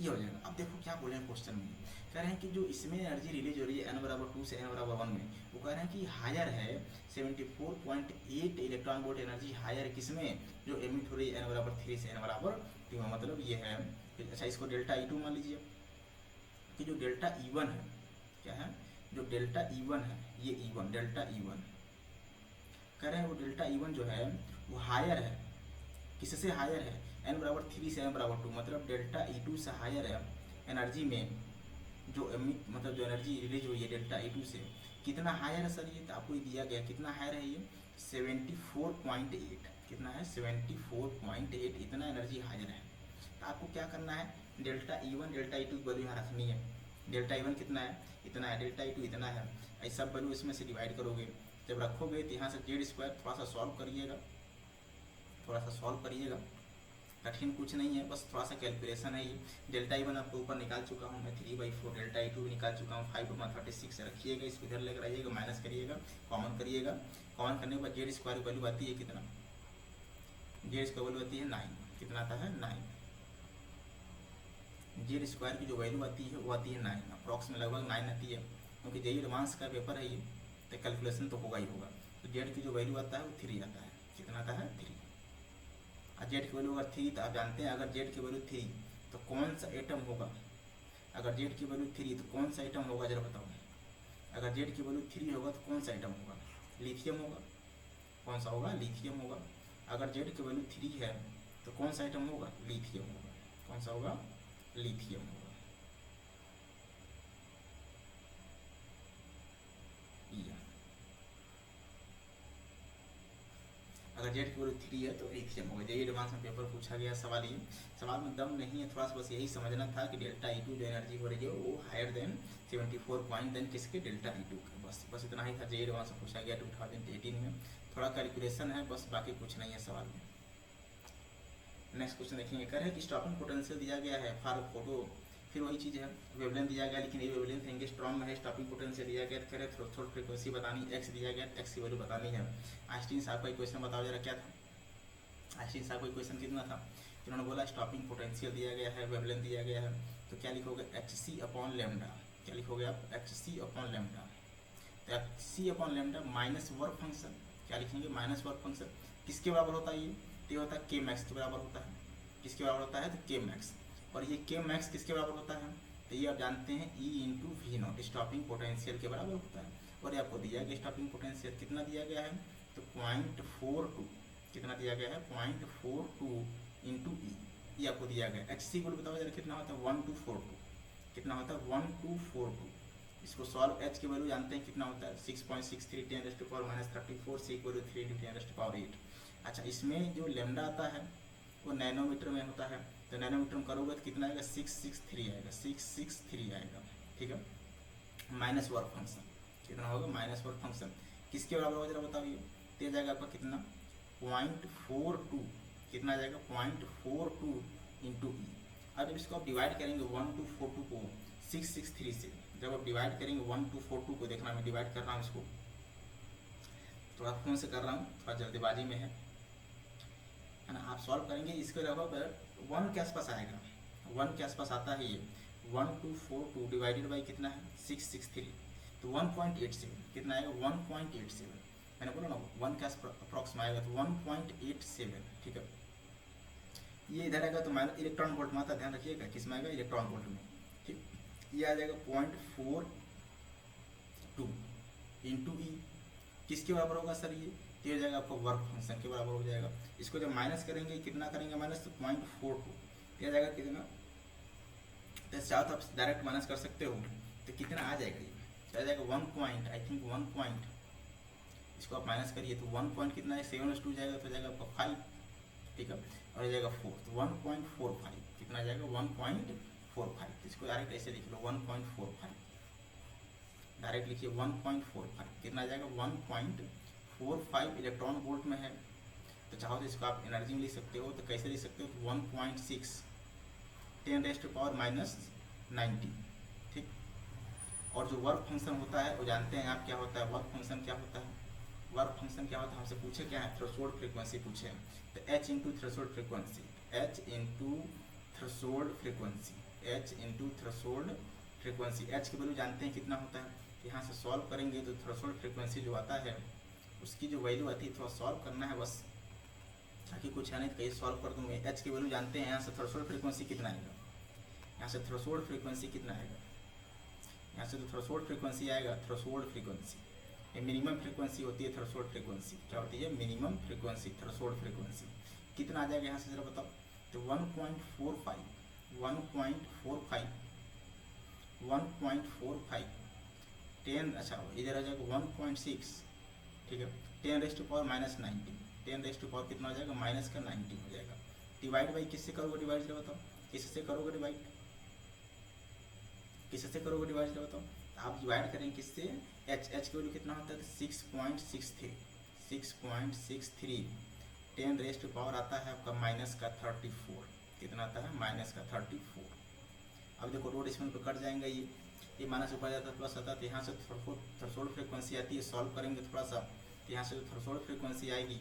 ये हो जाएगा। अब देखो क्या बोले हैं क्वेश्चन में, कह रहे हैं कि जो इसमें एनर्जी रिलीज हो रही है n बराबर 2 से n बराबर 1 में, वो कह रहे हैं कि हायर है 74.8 इलेक्ट्रॉन वोल्ट एनर्जी हायर है किसमें, जो एमिट हो रही है n बराबर 3 से n बराबर 2 में, मतलब ये है। अच्छा इसको डेल्टा E2 मान लीजिए कि जो डेल्टा E1 है, क्या है जो डेल्टा E1 है, ये E1 डेल्टा E1 कह रहे हैं वो डेल्टा E1 जो है वो हायर है, किससे हायर है n बराबर 3 से n बराबर 2, मतलब डेल्टा E2 से हायर है एनर्जी में, जो मतलब जो एनर्जी रिलीज हुई है डेल्टा E2 से कितना हायर है सर, ये तो आपको दिया गया कितना हायर है ये 74.8, कितना है 74.8, इतना एनर्जी हायर है। तो आपको क्या करना है डेल्टा E1 डेल्टा E2 की वैल्यू यहाँ रखनी है, डेल्टा ई वन कितना है, इतना है, डेल्टा ई टू इतना है, ऐसा वैल्यू इसमें से डिवाइड करोगे, जब रखोगे तो यहाँ से जेड स्क्वायर थोड़ा सा सॉल्व करिएगा, थोड़ा सा सॉल्व करिएगा, कठिन कुछ नहीं है, बस थोड़ा सा कैलकुलेशन है ये। डेल्टा ई वन आपको ऊपर निकाल चुका हूँ मैं 3/4, डेल्टा ई टू भी निकाल चुका हूँ 5/36 रखिएगा, इसको इधर लेकर आइएगा, माइनस करिएगा, कॉमन करिएगा, कॉमन करने के बाद जेड स्क्वायर वैल्यू आती है कितना, जेड स्क्वायर वैल्यू आती है 9, कितना आता है 9, जेड स्क्वायर की जो वैल्यू आती है वो आती है 9, अप्रॉक्स में लगभग 9 आती है, क्योंकि जेई एडवांस का पेपर है ये, तो कैलकुलेशन तो होगा ही होगा। तो जेड की जो वैल्यू आता है वो 3 आता है, कितना आता है 3, और जेड की वैल्यू अगर 3, तो आप जानते हैं अगर जेड की वैल्यू 3 तो कौन सा एटम होगा, अगर जेड की वैल्यू 3 तो कौन सा एटम होगा जरा बताओ, अगर जेड की वैल्यू 3 होगा तो कौन सा एटम होगा, लिथियम होगा, कौन सा होगा, लिथियम होगा। अगर जेड की वैल्यू 3 है तो कौन सा एटम होगा, लिथियम होगा, कौन सा होगा, लिथियम होगा। अगर जेड की वैल्यू 3 है तो लिथियम होगा। जेई एडवांस में पेपर पूछा गया सवाल, ये सवाल में दम नहीं है, थोड़ा सा बस यही समझना था कि डेल्टा ई टू जो एनर्जी हो रही है वो हायर देन 74 पॉइंट देन किसके, डेल्टा ई टू, बस इतना ही था। जेई एडवांस में पूछा गया 2018 में, थोड़ा कैलकुलेशन है बस, बाकी कुछ नहीं है सवाल में। नेक्स्ट क्वेश्चन देखेंगे, कह रहे हैं कि स्टॉपिंग पोटेंशियल दिया गया है फॉर फोटो, फिर वही चीज़ है, वेवलेंथ दिया गया, लेकिन ये वेवलेंथ एंगस्ट्रॉम में है, स्टॉपिंग पोटेंशियल दिया गया, कह रहे थ्रेशोल्ड फ्रीक्वेंसी बतानी, एक्स दिया गया, एक्स की वैल्यू बतानी है। आइंस्टीन साहब का क्वेश्चन बताओ जरा क्या था, आइंस्टीन साहब का क्वेश्चन कितना था, जिन्होंने बोला स्टॉपिंग पोटेंशियल दिया गया है, वेवलेंथ दिया गया है, तो क्या लिखोगे, एच सी अपॉन लेमडा, क्या लिखोगे आप, एच सी अपॉन लेमडा, तो H C upon lambda minus work function, क्या लिखेंगे, माइनस वर्क फंक्शन, किसके बराबर होता है ये, तो ये होता है के मैक्स के बराबर होता है, किसके बराबर होता है, तो के मैक्स, और ये के मैक्स किसके बराबर होता है, तो ये आप जानते हैं E into V naught, stopping potential के बराबर होता है। और ये आपको दिया गया स्टॉपिंग पोटेंशियल कितना दिया गया है, तो 0.42, कितना दिया गया है, 0.42 इंटू ई, ये आपको दिया गया। एच सी को बताओ जरा कितना होता है, 1242, कितना होता है 1242, इसको सॉल्व, एच की वैल्यू जानते हैं कितना होता है 6.63 10⁻34, सी की वैल्यू 3 × 10⁸। अच्छा, इसमें जो लेमडा आता है वो नैनोमीटर में होता है, तो नैनोमीटर में करोगे तो कितना आएगा, 663 आएगा, 663 आएगा, ठीक है। माइनस वर्क फंक्शन कितना होगा, माइनस वर्क फंक्शन किसके बराबर होगा जरा बताओ, ये तो जाएगा आपका कितना 0.42, कितना आ जाएगा 0.42 इंटू ई। अब इसको आप डिवाइड करेंगे 1242 को 663 से, जब आप डिवाइड करेंगे 1242 को, देखना मैं डिवाइड कर रहा हूँ इसको, थोड़ा फोन से कर रहा हूँ, थोड़ा जल्दीबाजी में है ना। आप सॉल्व करेंगे इसके लगभग 1 के आसपास आएगा, 1 के आसपास आता है ये, 1242 डिवाइडेड बाई कितना है 663, तो 1.87, कितना आएगा 1.87, मैंने बोला ना 1 के अप्रॉक्स में आएगा, तो 1.87, ठीक है। ये इधर आएगा तो माइनस इलेक्ट्रॉन वोल्ट में आता, ध्यान रखिएगा किस में आएगा, इलेक्ट्रॉन वोल्ट में, ठीक। ये आ जाएगा 0.42 इंटू ई, किसके बराबर होगा सर ये, तो हो जाएगा आपको वर्क फंक्शन के बराबर हो जाएगा। इसको जब माइनस करेंगे, कितना करेंगे माइनस, तो 0.42, यह जाएगा कितना, तो चाहो तो आप डायरेक्ट माइनस कर सकते हो, तो कितना आ जाएगा ये, तो आ जाएगा 1 पॉइंट, आई थिंक 1 पॉइंट, इसको आप माइनस करिए तो 1 पॉइंट कितना है, 7/2 जाएगा, तो जाएगा आपका 5, ठीक है, और ये जाएगा 4, तो 1.45, कितना जाएगा 1.45, इसको डायरेक्ट ऐसे लिख लो 1.45, डायरेक्ट लिखिए 1.45, कितना जाएगा 1.45 इलेक्ट्रॉन वोल्ट में है, तो चाहो तो इसको आप एनर्जी में लिख सकते हो, तो कैसे लिख सकते हो, तो 1.6 10⁻⁻90, ठीक। और जो वर्क फंक्शन होता है वो जानते हैं आप क्या होता है, वर्क फंक्शन क्या होता है, वर्क फंक्शन क्या होता है, हमसे पूछे क्या है, थ्रेशोल्ड फ्रीक्वेंसी पूछे, तो H into threshold frequency, H into threshold frequency, H into threshold frequency, H की वैल्यू जानते हैं कितना होता है, यहाँ से सॉल्व करेंगे तो थ्रेशोल्ड फ्रीक्वेंसी जो आता है उसकी जो वैल्यू आती है, थोड़ा सॉल्व करना है बस, ताकि कुछ है नहीं तो कहीं सॉल्व कर दूँगा। एच की वैल्यू जानते हैं, यहाँ से थ्रेशोल्ड फ्रीक्वेंसी कितना आएगा, यहाँ से थ्रेशोल्ड फ्रीक्वेंसी कितना आएगा, यहाँ से तो थ्रेशोल्ड फ्रीक्वेंसी आएगा, थ्रेशोल्ड फ्रीक्वेंसी ये मिनिमम फ्रीक्वेंसी होती है, थ्रेशोल्ड फ्रीक्वेंसी क्या होती है, मिनिमम फ्रीक्वेंसी, थ्रेशोल्ड फ्रीक्वेंसी कितना आ जाएगा यहाँ से जरा बताओ, तो 1.45 10, अच्छा इधर आ जाएगा 1.6, ठीक है, 10⁻⁻90, 10⁻⁻ कितना हो जाएगा, माइनस का 90 हो जाएगा, डिवाइड बाई किससे करोगे, डिवाइड जरा बताओ किससे करोगे डिवाइड, किससे करोगे डिवाइड बताओ, आप डिवाइड करेंगे किससे, एच की वैल्यू कितना होता है 6.63, 6.63, 10 रेस्ट टू पावर आता है आपका माइनस का 34, कितना आता है माइनस का 34। अब देखो रो डेसिमल पर कट जाएंगे, ये माइनस ऊपर जाता है प्लस आता है, तो यहाँ से थ्रेशोल्ड फ्रीक्वेंसी आती है, सॉल्व करेंगे थोड़ा सा, तो यहाँ से जो थ्रेशोल्ड फ्रीक्वेंसी आएगी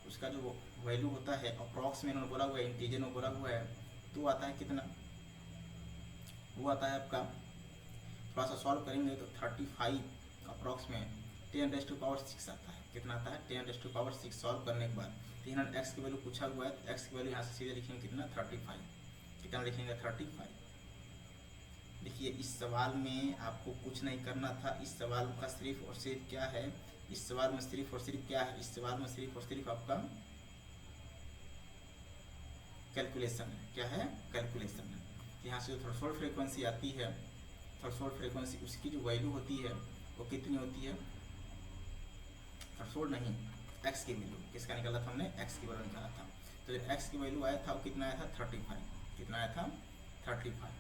उसका जो वैल्यू होता है अप्रॉक्स में इन्होंने बोला हुआ है, इंटीजर में बोला हुआ है, तो आता है कितना, वो आता है आपका, थोड़ा सा सॉल्व करेंगे तो 35 अप्रॉक्स में 10⁻⁶ आता है, कितना आता है 10⁻⁶। सॉल्व करने के बाद तो इन्होंने एक्स की वैल्यू पूछा हुआ है, तो एक्स की वैल्यू यहाँ से सीधे लिखेंगे कितना 35, कितना लिखेंगे 35। देखिए इस सवाल में आपको कुछ नहीं करना था, इस सवाल का सिर्फ और सिर्फ क्या है, इस सवाल में सिर्फ और सिर्फ क्या है, इस सवाल में सिर्फ और सिर्फ आपका कैलकुलेशन है, क्या है कैलकुलेशन है। यहाँ से जो थ्रेशोल्ड फ्रीक्वेंसी आती है, थ्रेशोल्ड फ्रीक्वेंसी उसकी जो वैल्यू होती है वो कितनी होती है, थ्रेशोल्ड नहीं एक्स की वैल्यू, किसका निकाला था हमने, एक्स की वैल्यू निकाला था, तो जब एक्स की वैल्यू आया था वो कितना आया था 35, कितना आया था 35,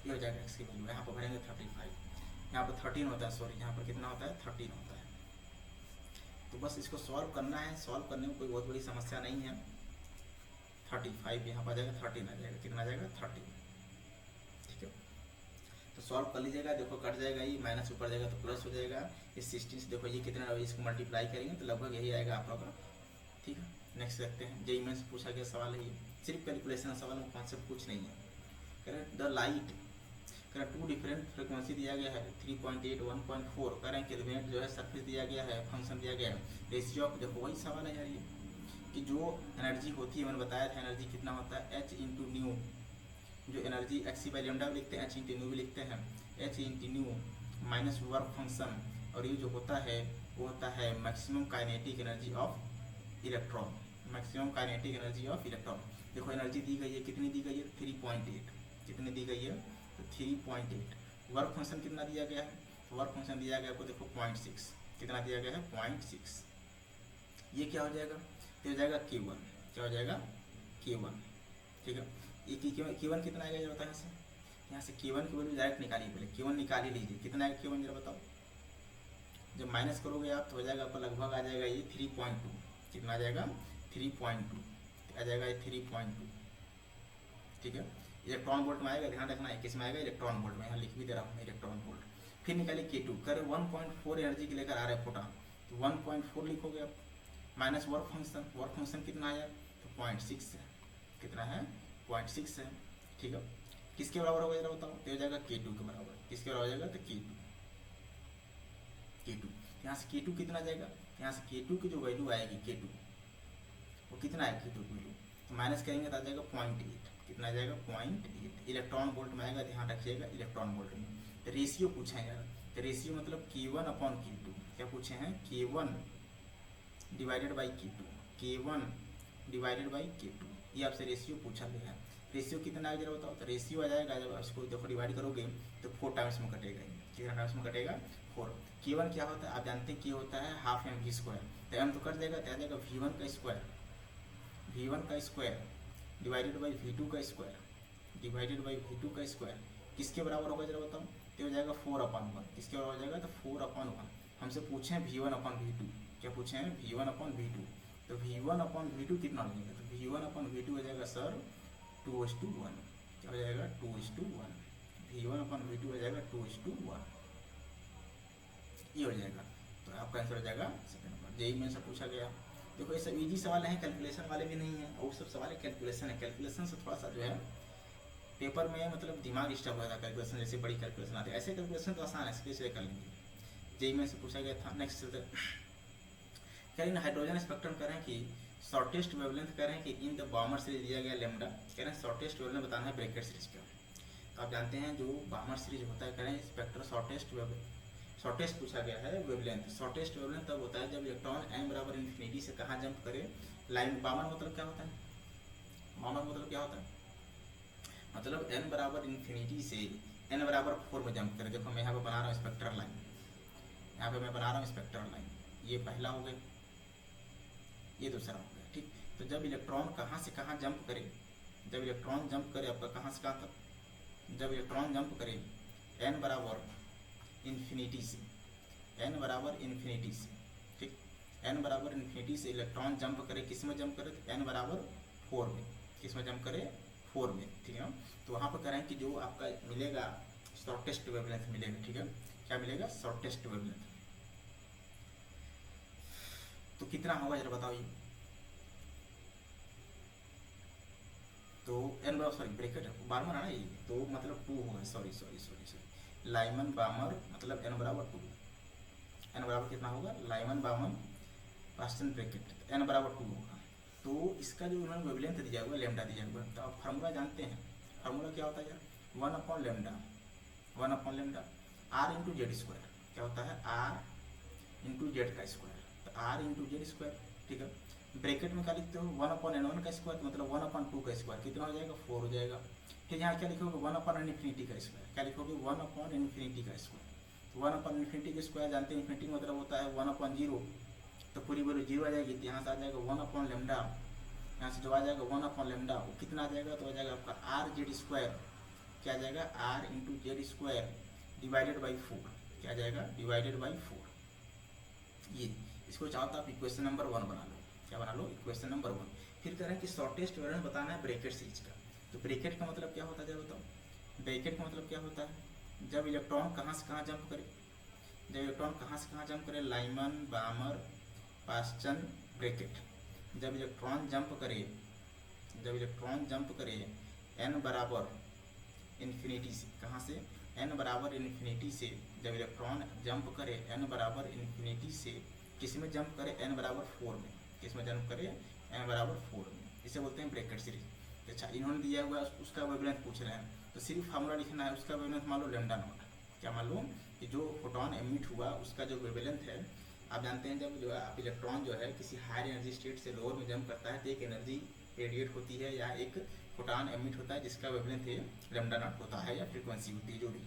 ये हो जाएगा एक्स की वैल्यू, यहाँ पर भरेंगे 35, यहाँ पर 13 होता है, सॉरी यहाँ पर कितना होता है 13 होता है। तो बस इसको सॉल्व करना है, सॉल्व करने में कोई बहुत बड़ी समस्या नहीं है। 35 यहाँ पर आ जाएगा, 13 आ जाएगा, कितना आ जाएगा 13, ठीक है। तो सॉल्व कर लीजिएगा, देखो कट जाएगा, ये माइनस ऊपर जाएगा तो प्लस हो जाएगा, इस 16 से देखो ये कितना, इसको मल्टीप्लाई करेंगे तो लगभग यही आएगा आप लोग का, ठीक है। नेक्स्ट देखते हैं, जेईई में से पूछा गया सवाल है ये, सिर्फ कैलकुलेशन सवाल में कॉन्सेप्ट कुछ नहीं है। करें द लाइट, करें टू डिफरेंट फ्रिक्वेंसी दिया गया है 3.8 1.4, करें केल्विन जो है सरफेस दिया गया है, फंक्शन दिया गया है, रेशियो ऑफ, देखो वही सवाल है यार ये, कि जो एनर्जी होती है मैंने बताया था एनर्जी कितना होता है एच इंटू न्यू, जो एनर्जी एक्सी बाई लेमडा भी लिखते हैं, एच इंटू न्यू भी लिखते हैं, H into new minus work function, और ये जो होता है वो होता है maximum kinetic energy of electron, maximum kinetic energy of electron. देखो एनर्जी दी गई है, कितनी दी गई है 3.8, कितनी दी गई है तो 3.8, वर्क फंक्शन कितना दिया गया है, वर्क फंक्शन दिया गया आपको देखो 0.6, कितना दिया गया है 0.6, ये क्या हो जाएगा, तो हो जाएगा Q1, क्या हो जाएगा Q1, ठीक है। ये Q1 कितना आएगा ये बताओ, यहाँ से Q1 की वैल्यू डायरेक्ट निकालिए, पहले Q1 निकाल ही लीजिए, कितना आएगा Q1 जरा बताओ, जब माइनस करोगे आप तो हो जाएगा आपका लगभग आ जाएगा ये 3.2, कितना आ जाएगा 3.2, आ जाएगा ये 3.2, ठीक है। इलेक्ट्रॉन वोल्ट में आएगा, ध्यान रखना है किस में आएगा, इलेक्ट्रॉन वोल्ट में, यहाँ लिख भी दे रहा हूँ इलेक्ट्रॉन वोल्ट। फिर निकालिए K2, करे 1.4 एनर्जी के लेकर आ रहा है फोटॉन, तो 1.4 लिखोगे आप, माइनस वर्क फंक्शन कितना आया तो 0.6 है, कितना है 0.6 है, ठीक है। किसके बराबर होगा जरा बताओ, तो हो जाएगा K2 के बराबर, किसके बराबर हो जाएगा तो K2, यहाँ से K2 कितना जाएगा, यहाँ से K2 की जो वैल्यू आएगी K2 वो कितना है K2 की वैल्यू, तो माइनस करेंगे तो आ जाएगा 0.8, कितना आ जाएगा 0.8, इलेक्ट्रॉन वोल्ट में आएगा, ध्यान रखिएगा इलेक्ट्रॉन वोल्ट में। तो रेशियो पूछा है यार, तो रेशियो मतलब K1 अपॉन K2, क्या पूछे हैं K1 divided by K2, K1 divided by K2, ये आपसे रेशियो पूछा गया है। रेशियो कितना आएगा जरा बताओ, तो रेशियो आ जाएगा, जब इसको देखो डिवाइड करोगे तो 4 टाइम्स में कटेगा, कितना टाइम्स में कटेगा 4। K1 क्या होता है आप जानते हैं, K होता है हाफ एम वी स्क्वायर, तो एम तो कट जाएगा, तो आ जाएगा V1 का स्क्वायर, V1 का स्क्वायर डिवाइडेड बाई V2 का स्क्वायर, डिवाइडेड बाई V2 का स्क्वायर, किसके बराबर होगा जरा बताओ, तो हो जाएगा 4/1, किसके बराबर हो जाएगा तो 4/1। हमसे पूछे हैं V1/V2, क्या पूछे हैं V1/V2, तो V1/V2 कितना हो जाएगा, तो V1/V2 हो जाएगा सर 2:1, क्या हो जाएगा 2:1, V1/V2 हो जाएगा 2:1, ये हो जाएगा। तो आपका आंसर हो जाएगा सेकंड नंबर। जेईई में से पूछा गया, देखो ये सब इजी सवाल हैं, कैलकुलेशन वाले भी नहीं है, और सब सवाल कैलकुलेशन है, कैलकुलेशन से थोड़ा सा जो है पेपर में मतलब दिमाग डिस्टर्ब हो जाता है, कैलकुलेशन जैसे बड़ी कैलकुलेशन आती है, ऐसे कैलकुलेशन तो आसान है, इसलिए कर लेंगे। जेईई में से पूछा गया था। नेक्स्ट चलते कह रहे हैं हाइड्रोजन स्पेक्ट्रम कह रहे हैं कि शॉर्टेस्ट वेवलेंथ कह रहे हैं कि इन द बामर सीरीज दिया गया लेमडा, कह रहे हैं शॉर्टेस्ट वेवलेंथ बताना है ब्रैकेट सीरीज का। तो आप जानते हैं जो बामर सीरीज होता है, कह रहे हैं स्पेक्ट्रम शॉर्टेस्ट पूछा गया है वेवलेंथ। शॉर्टेस्ट वेवलेंथ तब होता है जब इलेक्ट्रॉन एम बराबर इन्फिनिटी से कहाँ जंप करे, लाइन बामर मतलब क्या होता है, बामर मतलब क्या होता है, मतलब n बराबर इन्फिनिटी से n बराबर 4 में जंप करे। देखो मैं यहाँ पे बना रहा हूँ स्पेक्ट्रल लाइन, यहाँ पे मैं बना रहा हूँ स्पेक्ट्रल लाइन, ये पहला हो गया, ये दूसरा हो गया, ठीक। तो जब इलेक्ट्रॉन कहाँ से कहाँ जंप करे, जब इलेक्ट्रॉन जंप करे आपका कहाँ से कहाँ तक, जब इलेक्ट्रॉन जंप करे n बराबर इन्फिनिटी से, n बराबर इन्फिनिटी से, ठीक, n बराबर इन्फिनिटी से इलेक्ट्रॉन जंप करे, किस में जंप करे, तो n बराबर 4 में, किस में जंप करे, 4 में, ठीक है। तो वहाँ पर कह रहे हैं कि जो आपका मिलेगा शॉर्टेस्ट वेवलेंथ मिलेगा, ठीक है, क्या मिलेगा, शॉर्टेस्ट वेवलेंथ। तो कितना होगा जरा बताओ ये, तो n बराबर, सॉरी ब्रैकेट बार्मर है ना ये, तो मतलब 2 होगा, sorry sorry sorry sorry, Lyman Barmer मतलब n बराबर 2, n बराबर कितना होगा, Lyman Barmer Paschen bracket, n बराबर 2 होगा। तो इसका जो उन्होंने वेवलेंथ दिया हुआ लेमडा दिया हुआ, तो आप फार्मूला जानते हैं, फार्मूला क्या होता है यार, 1/λ, 1/λ r इंटू जेड स्क्वायर, क्या होता है, r इंटू जेड का स्क्वायर, तो r इंटू जेड स्क्वायर, ठीक है। ब्रैकेट में क्या लिखते हो, 1/n1 का स्क्वायर, मतलब 1/2 का स्क्वायर, कितना हो जाएगा, 4 हो जाएगा। फिर यहाँ क्या लिखोगे, 1/∞ का स्क्वायर, क्या लिखोगे, 1/∞ का स्क्वायर, तो 1/∞ का स्क्वायर जानते हैं, इन्फिनिटी का मतलब होता है 1/0, तो पूरी वैल्यू 0 आ जाएगी, तो यहाँ से आ जाएगा 1/λ, यहाँ से जो आ जाएगा 1/λ, वो कितना आ जाएगा, तो आ जाएगा आपका आर जेड स्क्वायर, क्या आ जाएगा, r into Z square divided by 4, क्या आ जाएगा, डिवाइडेड बाई 4। ये इसको चाहो तो आप इक्वेशन नंबर 1 बना लो, क्या बना लो, इक्वेशन नंबर 1। फिर कह रहे हैं कि शॉर्टेस्ट वेवलेंथ बताना है ब्रैकेट सीरीज का, तो ब्रैकेट का मतलब क्या होता है, जब बताओ, ब्रैकेट का मतलब क्या होता है, जब इलेक्ट्रॉन कहाँ से कहाँ जंप करे, जब इलेक्ट्रॉन कहाँ से कहाँ जंप करे, लाइमन बार्मर पास्टन ब्रैकेट, जब इलेक्ट्रॉन जंप करे, जब इलेक्ट्रॉन जंप करे n बराबर इन्फिनिटी से, कहाँ से, n बराबर इन्फिनिटी से, जब इलेक्ट्रॉन जंप करे n बराबर इन्फिनिटी से, किस में जंप करे, n बराबर 4 में, किस में जंप करे, n बराबर 4 में, इसे बोलते हैं ब्रैकेट सीरीज। अच्छा, इन्होंने दिया हुआ उसका वेवलेंथ पूछ रहे हैं, तो सिर्फ फार्मूला लिखना है, उसका वेवलेंथ मान लो लैम्डा नॉट, क्या मान लो, कि जो फोटोन एमिट हुआ उसका जो वेवलेंथ है, आप जानते हैं जब जो है आप इलेक्ट्रॉन जो है किसी हाई एनर्जी स्टेट से लोअर में जंप करता है, तो एक एनर्जी रेडिएट होती है या एक फोटॉन एमिट होता है जिसका वेवलेंथ है लैम्डा नॉट होता है, या फ्रीक्वेंसी होती है, जो भी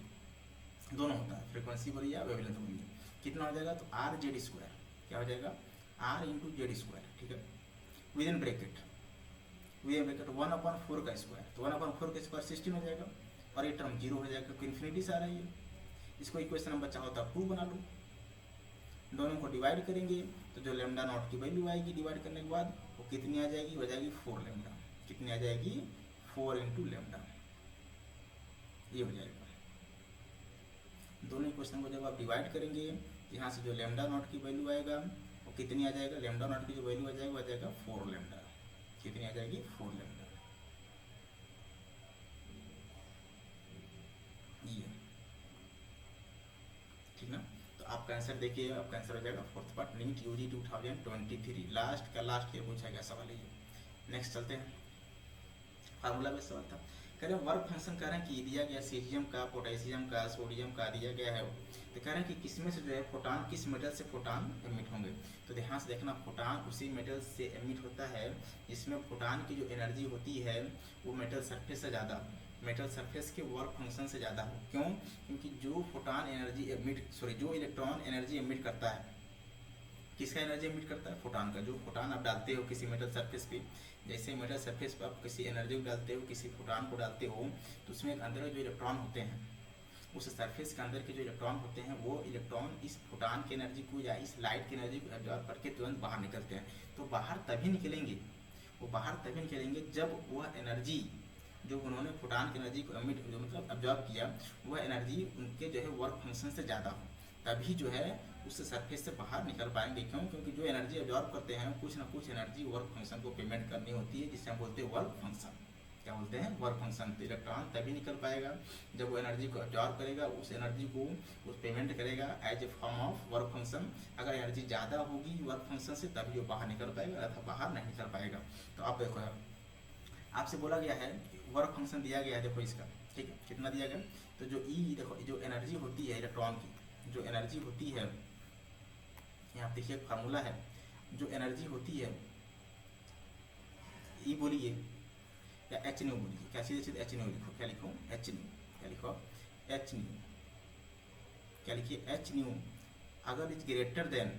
दोनों होता है, फ्रीक्वेंसी बोलिए या वेवलेंथ बोलिए, कितना हो जाएगा, तो आर जेड स्क्वायर, क्या हो जाएगा, आर इंटू जेड स्क्वायर, ठीक है, विद इन ब्रैकेट, 1/4 का स्क्वायर, तो 1/4 का स्क्वायर 16 हो जाएगा, और ये टर्म 0 हो जाएगा क्योंकि इन्फिनिटी से आ रही है। इसको इक्वेशन नंबर चाहो तो 2 बना लो, दोनों को डिवाइड करेंगे तो जो लैम्डा नॉट की वैल्यू आएगी डिवाइड करने के बाद वो कितनी आ जाएगी, हो जाएगी 4 लैम्डा, कितनी आ जाएगी, 4 इंटू लैम्डा, ये हो जाएगा। दोनों इक्वेशन को जब आप डिवाइड करेंगे, यहाँ से जो लैम्डा नॉट की वैल्यू आएगा वो कितनी आ जाएगा, लैम्डा नॉट की जो वैल्यू आ जाएगा वो आ जाएगा 4 लैम्डा, कितनी आ जाएगी, 4 लैम्डा, ये ठीक ना। तो आपका आंसर देखिए, आपका आंसर हो जाएगा 4th part, NEET UG 2023 last का लास्ट ईयर पूछा गया सवाल है ये। नेक्स्ट चलते हैं, फार्मूला में सवाल था, कह रहे हैं वर्क फंक्शन कह रहे हैं कि दिया गया सीजियम का, पोटेशियम का, सोडियम का दिया गया है, तो कह रहे हैं कि किसमें से जो है फोटान, किस मेटल से फोटान एमिट होंगे। तो ध्यान से देखना, फोटान उसी मेटल से एमिट होता है जिसमें फोटान की जो एनर्जी होती है वो मेटल सरफेस से ज़्यादा, मेटल सरफेस के वर्क फंक्शन से ज़्यादा हो। क्यों, क्योंकि जो फोटान एनर्जी एमिट, सॉरी जो इलेक्ट्रॉन एनर्जी एमिट करता है, किसका एनर्जी एमिट करता है, फोटान का। जो फोटान आप डालते हो किसी मेटल सरफेस पे, जैसे मेटल सरफेस पर आप किसी एनर्जी को डालते हो, किसी फोटान को डालते हो, तो उसमें अंदर जो इलेक्ट्रॉन होते हैं, उस सरफेस के अंदर के जो इलेक्ट्रॉन होते हैं वो इलेक्ट्रॉन इस फोटान की एनर्जी को या इस लाइट की एनर्जी को एब्जॉर्ब करके तुरंत बाहर निकलते हैं। तो बाहर तभी निकलेंगे, वो बाहर तभी निकलेंगे जब वह एनर्जी जो उन्होंने फोटान की एनर्जी को एमिट, जो मतलब एब्जॉर्ब किया, वह एनर्जी उनके जो है वर्क फंक्शन से ज़्यादा हो, तभी जो है उस सरफेस से बाहर निकल पाएंगे। क्यों, क्योंकि जो एनर्जी एब्जॉर्ब करते हैं कुछ ना कुछ एनर्जी वर्क फंक्शन को पेमेंट करनी होती है, जिसे हम बोलते हैं वर्क फंक्शन। क्या बोलते हैं, वर्क फंक्शन। तो इलेक्ट्रॉन तभी निकल पाएगा जब वो एनर्जी को एब्जॉर्ब करेगा, उस एनर्जी को उस पेमेंट करेगा as a form of work function. अगर एनर्जी ज़्यादा होगी वर्क फंक्शन से तभी वो बाहर निकल पाएगा, अथवा बाहर नहीं निकल पाएगा। तो आप देखो, आपसे बोला गया है वर्क फंक्शन दिया गया है, देखो इसका, ठीक है, कितना दिया गया। तो जो ई, देखो जो एनर्जी होती है इलेक्ट्रॉन की, जो एनर्जी होती है, यहाँ देखिए फार्मूला है, जो एनर्जी होती है ई बोलिए या एच न्यू बोलिए, क्या सीधे सीधे एच न्यू लिखो, क्या लिखो, एच न्यू, क्या लिखो, एच न्यू, क्या लिखिए, एच न्यू। अगर इज ग्रेटर देन,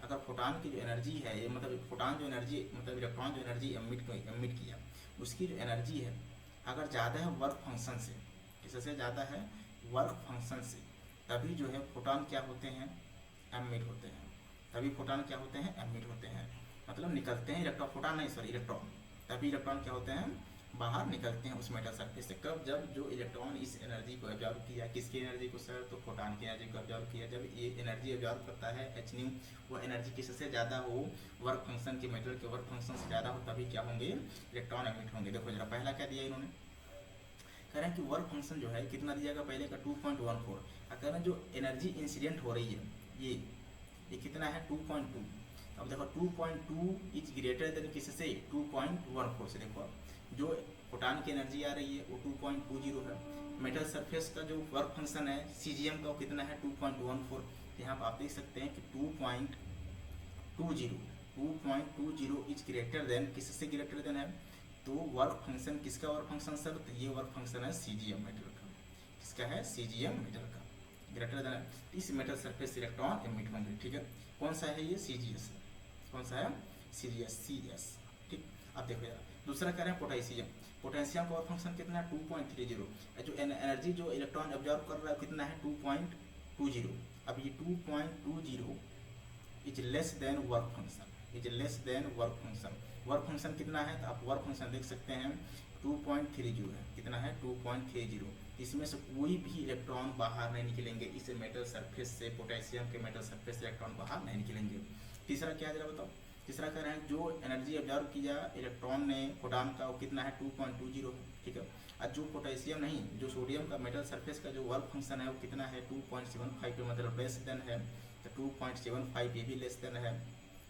अगर फोटान की जो एनर्जी है, ये मतलब फोटान जो एनर्जी, मतलब इलेक्ट्रॉन जो एनर्जी एमिट किया, उसकी जो एनर्जी है अगर ज़्यादा है वर्क फंक्शन से, किससे ज़्यादा है, वर्क फंक्शन से, तभी जो है फोटॉन क्या होते हैं, एमिट होते हैं। तभी फोटॉन क्या होते हैं, एमिट होते हैं, मतलब निकलते हैं इलेक्ट्रॉन, फोटॉन नहीं सॉरी इलेक्ट्रॉन। तभी इलेक्ट्रॉन क्या होते हैं, बाहर निकलते हैं उस मेटल सरफेस से। कब, जब जो इलेक्ट्रॉन इस एनर्जी को एब्जॉर्ब किया, किसकी एनर्जी को सर, तो फोटॉन की एनर्जी को एब्जॉर्ब किया। जब ये एनर्जी एब्जॉर्ब करता है एच न्यू, वो एनर्जी किससे ज़्यादा हो, वर्क फंक्शन के, मेटल के वर्क फंक्शन से ज़्यादा हो, तभी क्या होंगे, इलेक्ट्रॉन एमिट होंगे। देखो जरा पहला क्या दिया इन्होंने, कह रहे हैं कि वर्क फंक्शन जो है कितना दिया पहले का 2.14, और कह रहे हैं जो एनर्जी इंसिडेंट हो रही है ये कितना है 2.2। अब देखो 2.2 इज ग्रेटर देन किससे, 2.14 से। देखो जो फोटॉन की एनर्जी आ रही है वो 2.20 है। मेटल सरफेस का जो वर्क फंक्शन है सीजीएम का वो कितना है 2.14। यहाँ पर आप देख सकते हैं कि 2.20 इज ग्रेटर देन, किससे ग्रेटर देन है, तो वर्क फंक्शन, किसका वर्क फंक्शन सर, तो ये वर्क फंक्शन है सीजीएम मेटल का। किसका है, सीजीएम मेटल का, ग्रेटर देन। इस मेटल सरफेस से इलेक्ट्रॉन एमिट होंगे। ठीक है, कौन सा है ये, सीजीएस। कौन सा है, सीजीएस, सीएस। ठीक, अब देखो यार दूसरा कह रहे हैं पोटेशियम। पोटेशियम का वर्क फंक्शन कितना है 2.30। जो एनर्जी जो इलेक्ट्रॉन एब्जॉर्ब कर रहा है कितना है 2.20। अब ये 2.20 is less than work function, is less than work function. Work function कितना है, तो आप वर्क फंक्शन देख सकते हैं 2.30 है। कितना है 2.30। इसमें से कोई भी इलेक्ट्रॉन बाहर नहीं निकलेंगे इस मेटल सरफेस से, पोटेशियम के मेटल सरफेस से इलेक्ट्रॉन बाहर नहीं निकलेंगे। तीसरा क्या है जरा बताओ, तीसरा कह रहे हैं जो एनर्जी एब्जॉर्ब किया इलेक्ट्रॉन ने फोटॉन का वो कितना है 2.20। ठीक है, और जो पोटेशियम नहीं, जो सोडियम का मेटल सरफेस का जो वर्क फंक्शन है वो कितना है 2.75 पे, मतलब लेस देन है। तो 2.75 ये भी लेस देन है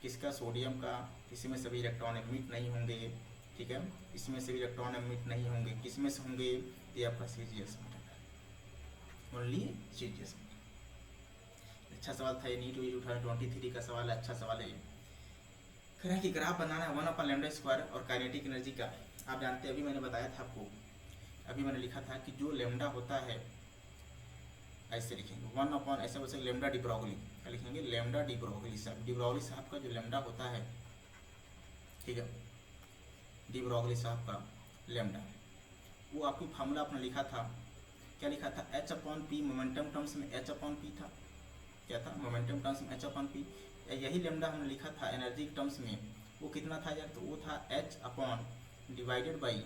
किसका, सोडियम का। इसमें सभी इलेक्ट्रॉन एमिट नहीं होंगे। ठीक है, इसमें से भी इलेक्ट्रॉन एमिट नहीं होंगे, किसमें से होंगे, ये आपका सीजीएस मेटल है, ओनली सीजीएस मेटल। अच्छा सवाल था ये, नीट 2023 का सवाल है, अच्छा सवाल है ये। कह रहे हैं कि ग्राफ बनाना है 1/λ² और काइनेटिक एनर्जी का। आप जानते हैं, अभी मैंने बताया था आपको, अभी मैंने लिखा था कि जो लेमडा होता है ऐसे लिखेंगे 1 ऐसे बोल सकते लेमडा डी ब्रोगली, क्या लिखेंगे, लेमडा डी ब्रोगली साहब। डी ब्रोगली साहब का जो लेमडा होता है, ठीक है, डी ब्रोगली साहब का लेमडा, वो आपकी फार्मूला आपने लिखा था, क्या लिखा था, H/P। मोमेंटम टर्म्स में H/P था, क्या था, मोमेंटम टर्म्स में H/P। यही लेमडा हमने लिखा था एनर्जी टर्म्स में, वो कितना था यार, तो वो था H/ डिवाइडेड बाई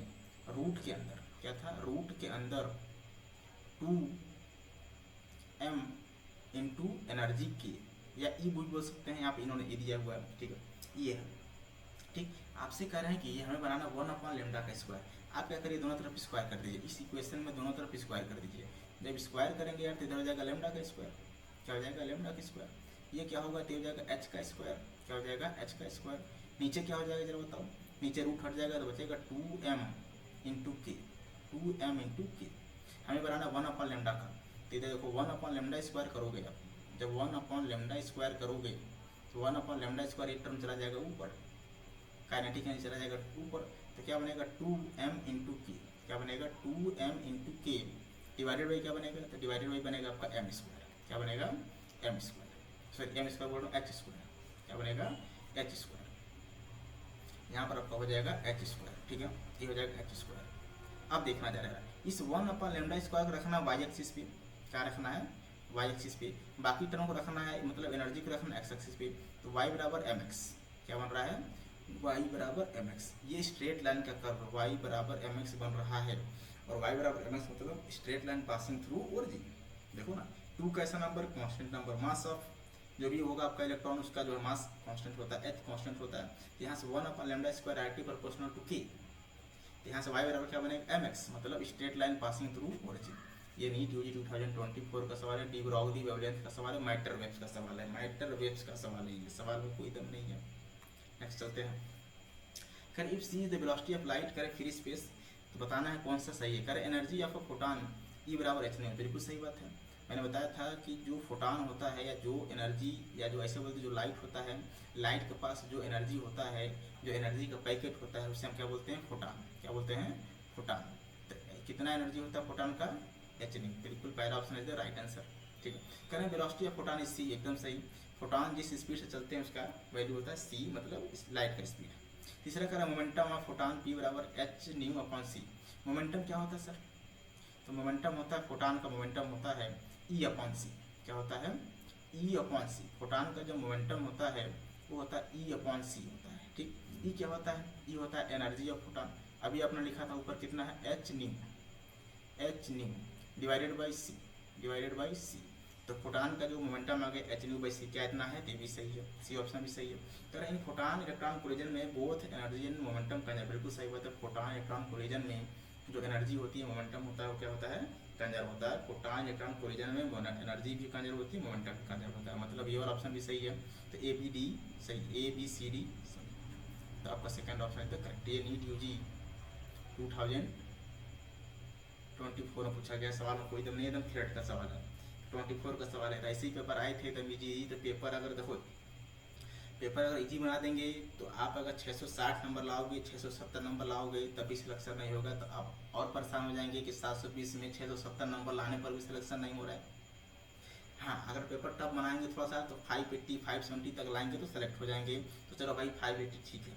रूट के अंदर, क्या था, रूट के अंदर 2m इंटू एनर्जी के, या ई भी बोल सकते हैं, यहाँ पे इन्होंने ए दिया हुआ है। ठीक है, ये है। ठीक, आपसे कह रहे हैं कि ये हमें बनाना 1/λ का स्क्वायर। आप क्या करिए, दोनों तरफ स्क्वायर कर दीजिए, इस इक्वेशन में दोनों तरफ स्क्वायर कर दीजिए। जब स्क्वायर करेंगे यार तो इधर हो जाएगा लेमडा का स्क्वायर, क्या हो जाएगा, लेमडा का स्क्वायर। ये क्या होगा, तो हो जाएगा h का स्क्वायर, क्या हो जाएगा, h का स्क्वायर। नीचे क्या हो जाएगा जरा बताओ, नीचे रूट हट जाएगा तो बचेगा 2m इंटू के, 2m इंटू के। हमें बनाना 1/λ का, तो इधर देखो 1/λ² करोगे आप, जब 1/λ² करोगे तो 1/λ² एक टर्म चला जाएगा ऊपर, काइनेटिक एनर्जी चला जाएगा ऊपर, तो क्या बनेगा 2m इंटू के, क्या बनेगा 2m इंटू के डिवाइडेड बाई क्या बनेगा, तो डिवाइडेड बाई बनेगा आपका m², क्या बनेगा, m², सॉरी m² बोल रहा हूँ, h², क्या बनेगा, h²। यहाँ पर आपका हो जाएगा h²। ठीक है, ये हो जाएगा h²। अब देखना जा रहा है इस 1/λ² को रखना y एक्सिस पे, क्या रखना है, y एक्सिस पे। बाकी टर्म को रखना है, मतलब एनर्जी को रखना x एक्सिस पे, तो y बराबर mx, क्या बन रहा है, y बराबर mx। ये स्ट्रेट लाइन का कर्व y बराबर mx बन रहा है, और y बराबर mx मतलब straight line passing through origin. देखो ना, 2 कैसा number, constant number, mass of जो भी होगा आपका इलेक्ट्रॉन उसका जो है मास कांस्टेंट होता है, h कांस्टेंट होता है। यहाँ से 1/λ² डायरेक्टली प्रोपोर्शनल टू k, यहाँ से y बराबर क्या बनेगा, mx, मतलब straight line passing through origin. ये नीट यूजी 2024 का सवाल है, डी ब्रोगली वेवलेंथ का सवाल है, माइक्रोवेव्स का सवाल है, माइक्रोवेव्स का सवाल है, ये सवाल में कोई दम नहीं है। नेक्स्ट चलते हैं। खैर if C is the velocity of light, करे फ्री स्पेस, तो बताना है कौन सा सही है। करे energy of a photon E बराबर h नहीं, बिल्कुल सही बात है। मैंने बताया था कि जो फोटॉन होता है, या जो एनर्जी, या जो ऐसे बोलते जो लाइट होता है, लाइट के पास जो एनर्जी होता है, जो एनर्जी का पैकेट होता है, उससे हम क्या बोलते हैं, फोटॉन, क्या बोलते हैं, फोटॉन। तो कितना एनर्जी होता है फोटॉन का, h नहीं, बिल्कुल पहला option is the right answer. ठीक है, करें velocity of photon is c, एकदम सही। फोटॉन जिस स्पीड से चलते हैं उसका वैल्यू होता है c, मतलब लाइट का स्पीड। तीसरा करें मोमेंटम ऑफ फोटॉन p बराबर h new upon c। Momentum क्या होता है सर, तो मोमेंटम होता है, फोटान का मोमेंटम होता है E/c। क्या होता है? E/c। फोटान का जो मोमेंटम होता है वो होता है E/c होता है। ठीक, E क्या होता है? E होता है एनर्जी ऑफ फोटान। अभी आपने लिखा था ऊपर कितना है? h डिवाइडेड बाई सी। तो फोटान का जो मोमेंटम आ गया h/c क्या इतना है? तो ये भी सही है, सी ऑप्शन भी सही है। तो इन फोटान इलेक्ट्रॉन कोलिजन में both energy and momentum conserve, बिल्कुल सही बात है। फोटान इलेक्ट्रॉन कोलिजन में जो एनर्जी होती है, मोमेंटम होता है, वो क्या होता है? कंजर्व होता है। फोटान इलेक्ट्रॉन कोलिजन में एनर्जी भी कंजर्व होती है, मोमेंटम भी कंजर्व होता है। मतलब ये वाला ऑप्शन भी सही है। तो ए बी डी सही, ABCD सही। तो आपका सेकंड ऑप्शन है करेक्ट। ये नीट UG 2024 में पूछा गया सवाल में कोई दम नहीं, एकदम थ्रेड का सवाल है। 24 का सवाल है। ऐसे ही पेपर आए थे तब इजी। तो पेपर अगर देखो, पेपर अगर इजी बना देंगे तो आप अगर 660 नंबर लाओगे, 670 नंबर लाओगे तब भी सिलेक्शन नहीं होगा। तो आप और परेशान हो जाएंगे कि 720 में 670 नंबर लाने पर भी सिलेक्शन नहीं हो रहा है। हाँ, अगर पेपर टफ बनाएंगे थोड़ा सा तो 580 570 तक लाएंगे तो सेलेक्ट हो जाएंगे। तो चलो भाई 580 ठीक है।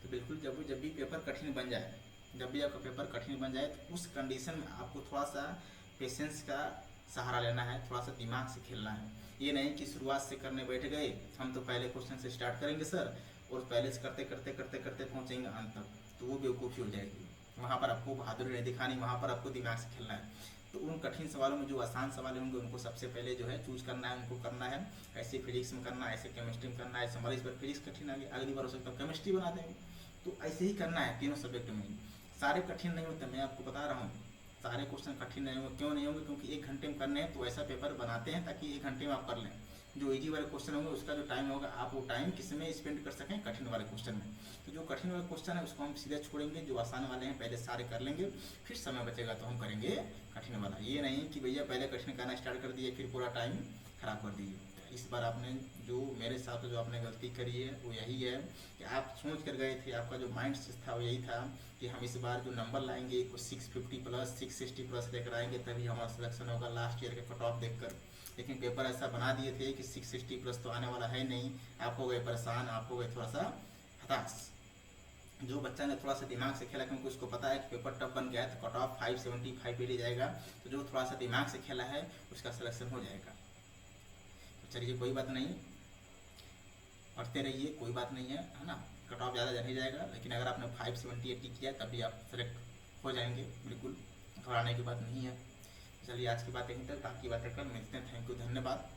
तो बिल्कुल जब भी पेपर कठिन बन जाए, जब भी आपका पेपर कठिन बन जाए तो उस कंडीशन में आपको थोड़ा सा पेशेंस का सहारा लेना है, थोड़ा सा दिमाग से खेलना है। ये नहीं कि शुरुआत से करने बैठ गए, हम तो पहले क्वेश्चन से स्टार्ट करेंगे सर और पहले से करते करते करते करते पहुँचेंगे अंत तक, तो वो बेवकूफ़ी हो जाएगी। वहाँ पर आपको बहादुरी नहीं दिखानी, वहाँ पर आपको दिमाग से खेलना है। तो उन कठिन सवालों में जो आसान सवाल होंगे उनको सबसे पहले जो है चूज करना है, उनको करना है। ऐसे फिजिक्स में करना है, ऐसे केमिस्ट्री में करना है। समझ इस बार फिजिक्स कठिन आ गई, अगली बार हो सकता है केमिस्ट्री बना देंगे। तो ऐसे ही करना है तीनों सब्जेक्ट में। सारे कठिन नहीं होते, मैं आपको बता रहा हूँ। सारे क्वेश्चन कठिन नहीं होंगे। क्यों नहीं होंगे? क्योंकि 1 घंटे में करने हैं, तो ऐसा पेपर बनाते हैं ताकि 1 घंटे में आप कर लें। जो इजी वाले क्वेश्चन होंगे उसका जो टाइम होगा आप वो टाइम किस में स्पेंड कर सकें? कठिन वाले क्वेश्चन में। तो जो कठिन वाले क्वेश्चन है उसको हम सीधे छोड़ेंगे, जो आसान वाले हैं पहले सारे कर लेंगे, फिर समय बचेगा तो हम करेंगे कठिन वाला। ये नहीं कि भैया पहले कठिन करना स्टार्ट कर दिए फिर पूरा टाइम खराब कर दिए। इस बार आपने जो मेरे साथ जो आपने गलती करी है वो यही है कि आप सोच कर गए थे, आपका जो माइंड सेट था वो यही था कि हम इस बार जो नंबर लाएंगे वो 650 प्लस 660 प्लस लेकर आएंगे तभी हमारा सिलेक्शन होगा लास्ट ईयर के कट ऑफ देखकर। लेकिन पेपर ऐसा बना दिए थे कि 660 प्लस तो आने वाला है नहीं। आप हो गए परेशान, आप हो गए थोड़ा सा हताश। जो बच्चा ने थोड़ा सा दिमाग से खेला, क्योंकि उसको पता है कि पेपर टफ बन गया है तो कट ऑफ 570 580 जाएगा, तो जो थोड़ा सा दिमाग से खेला है उसका सिलेक्शन हो जाएगा। तो चलिए कोई बात नहीं, पढ़ते रहिए, कोई बात नहीं है ना। कट ऑफ ज़्यादा नहीं जाएगा, लेकिन अगर आपने 570 80 किया तब भी आप सेलेक्ट हो जाएंगे, बिल्कुल घबराने की बात नहीं है। चलिए आज की बात यहीं तक, बाकी बातें कल मिलते हैं। थैंक यू, धन्यवाद।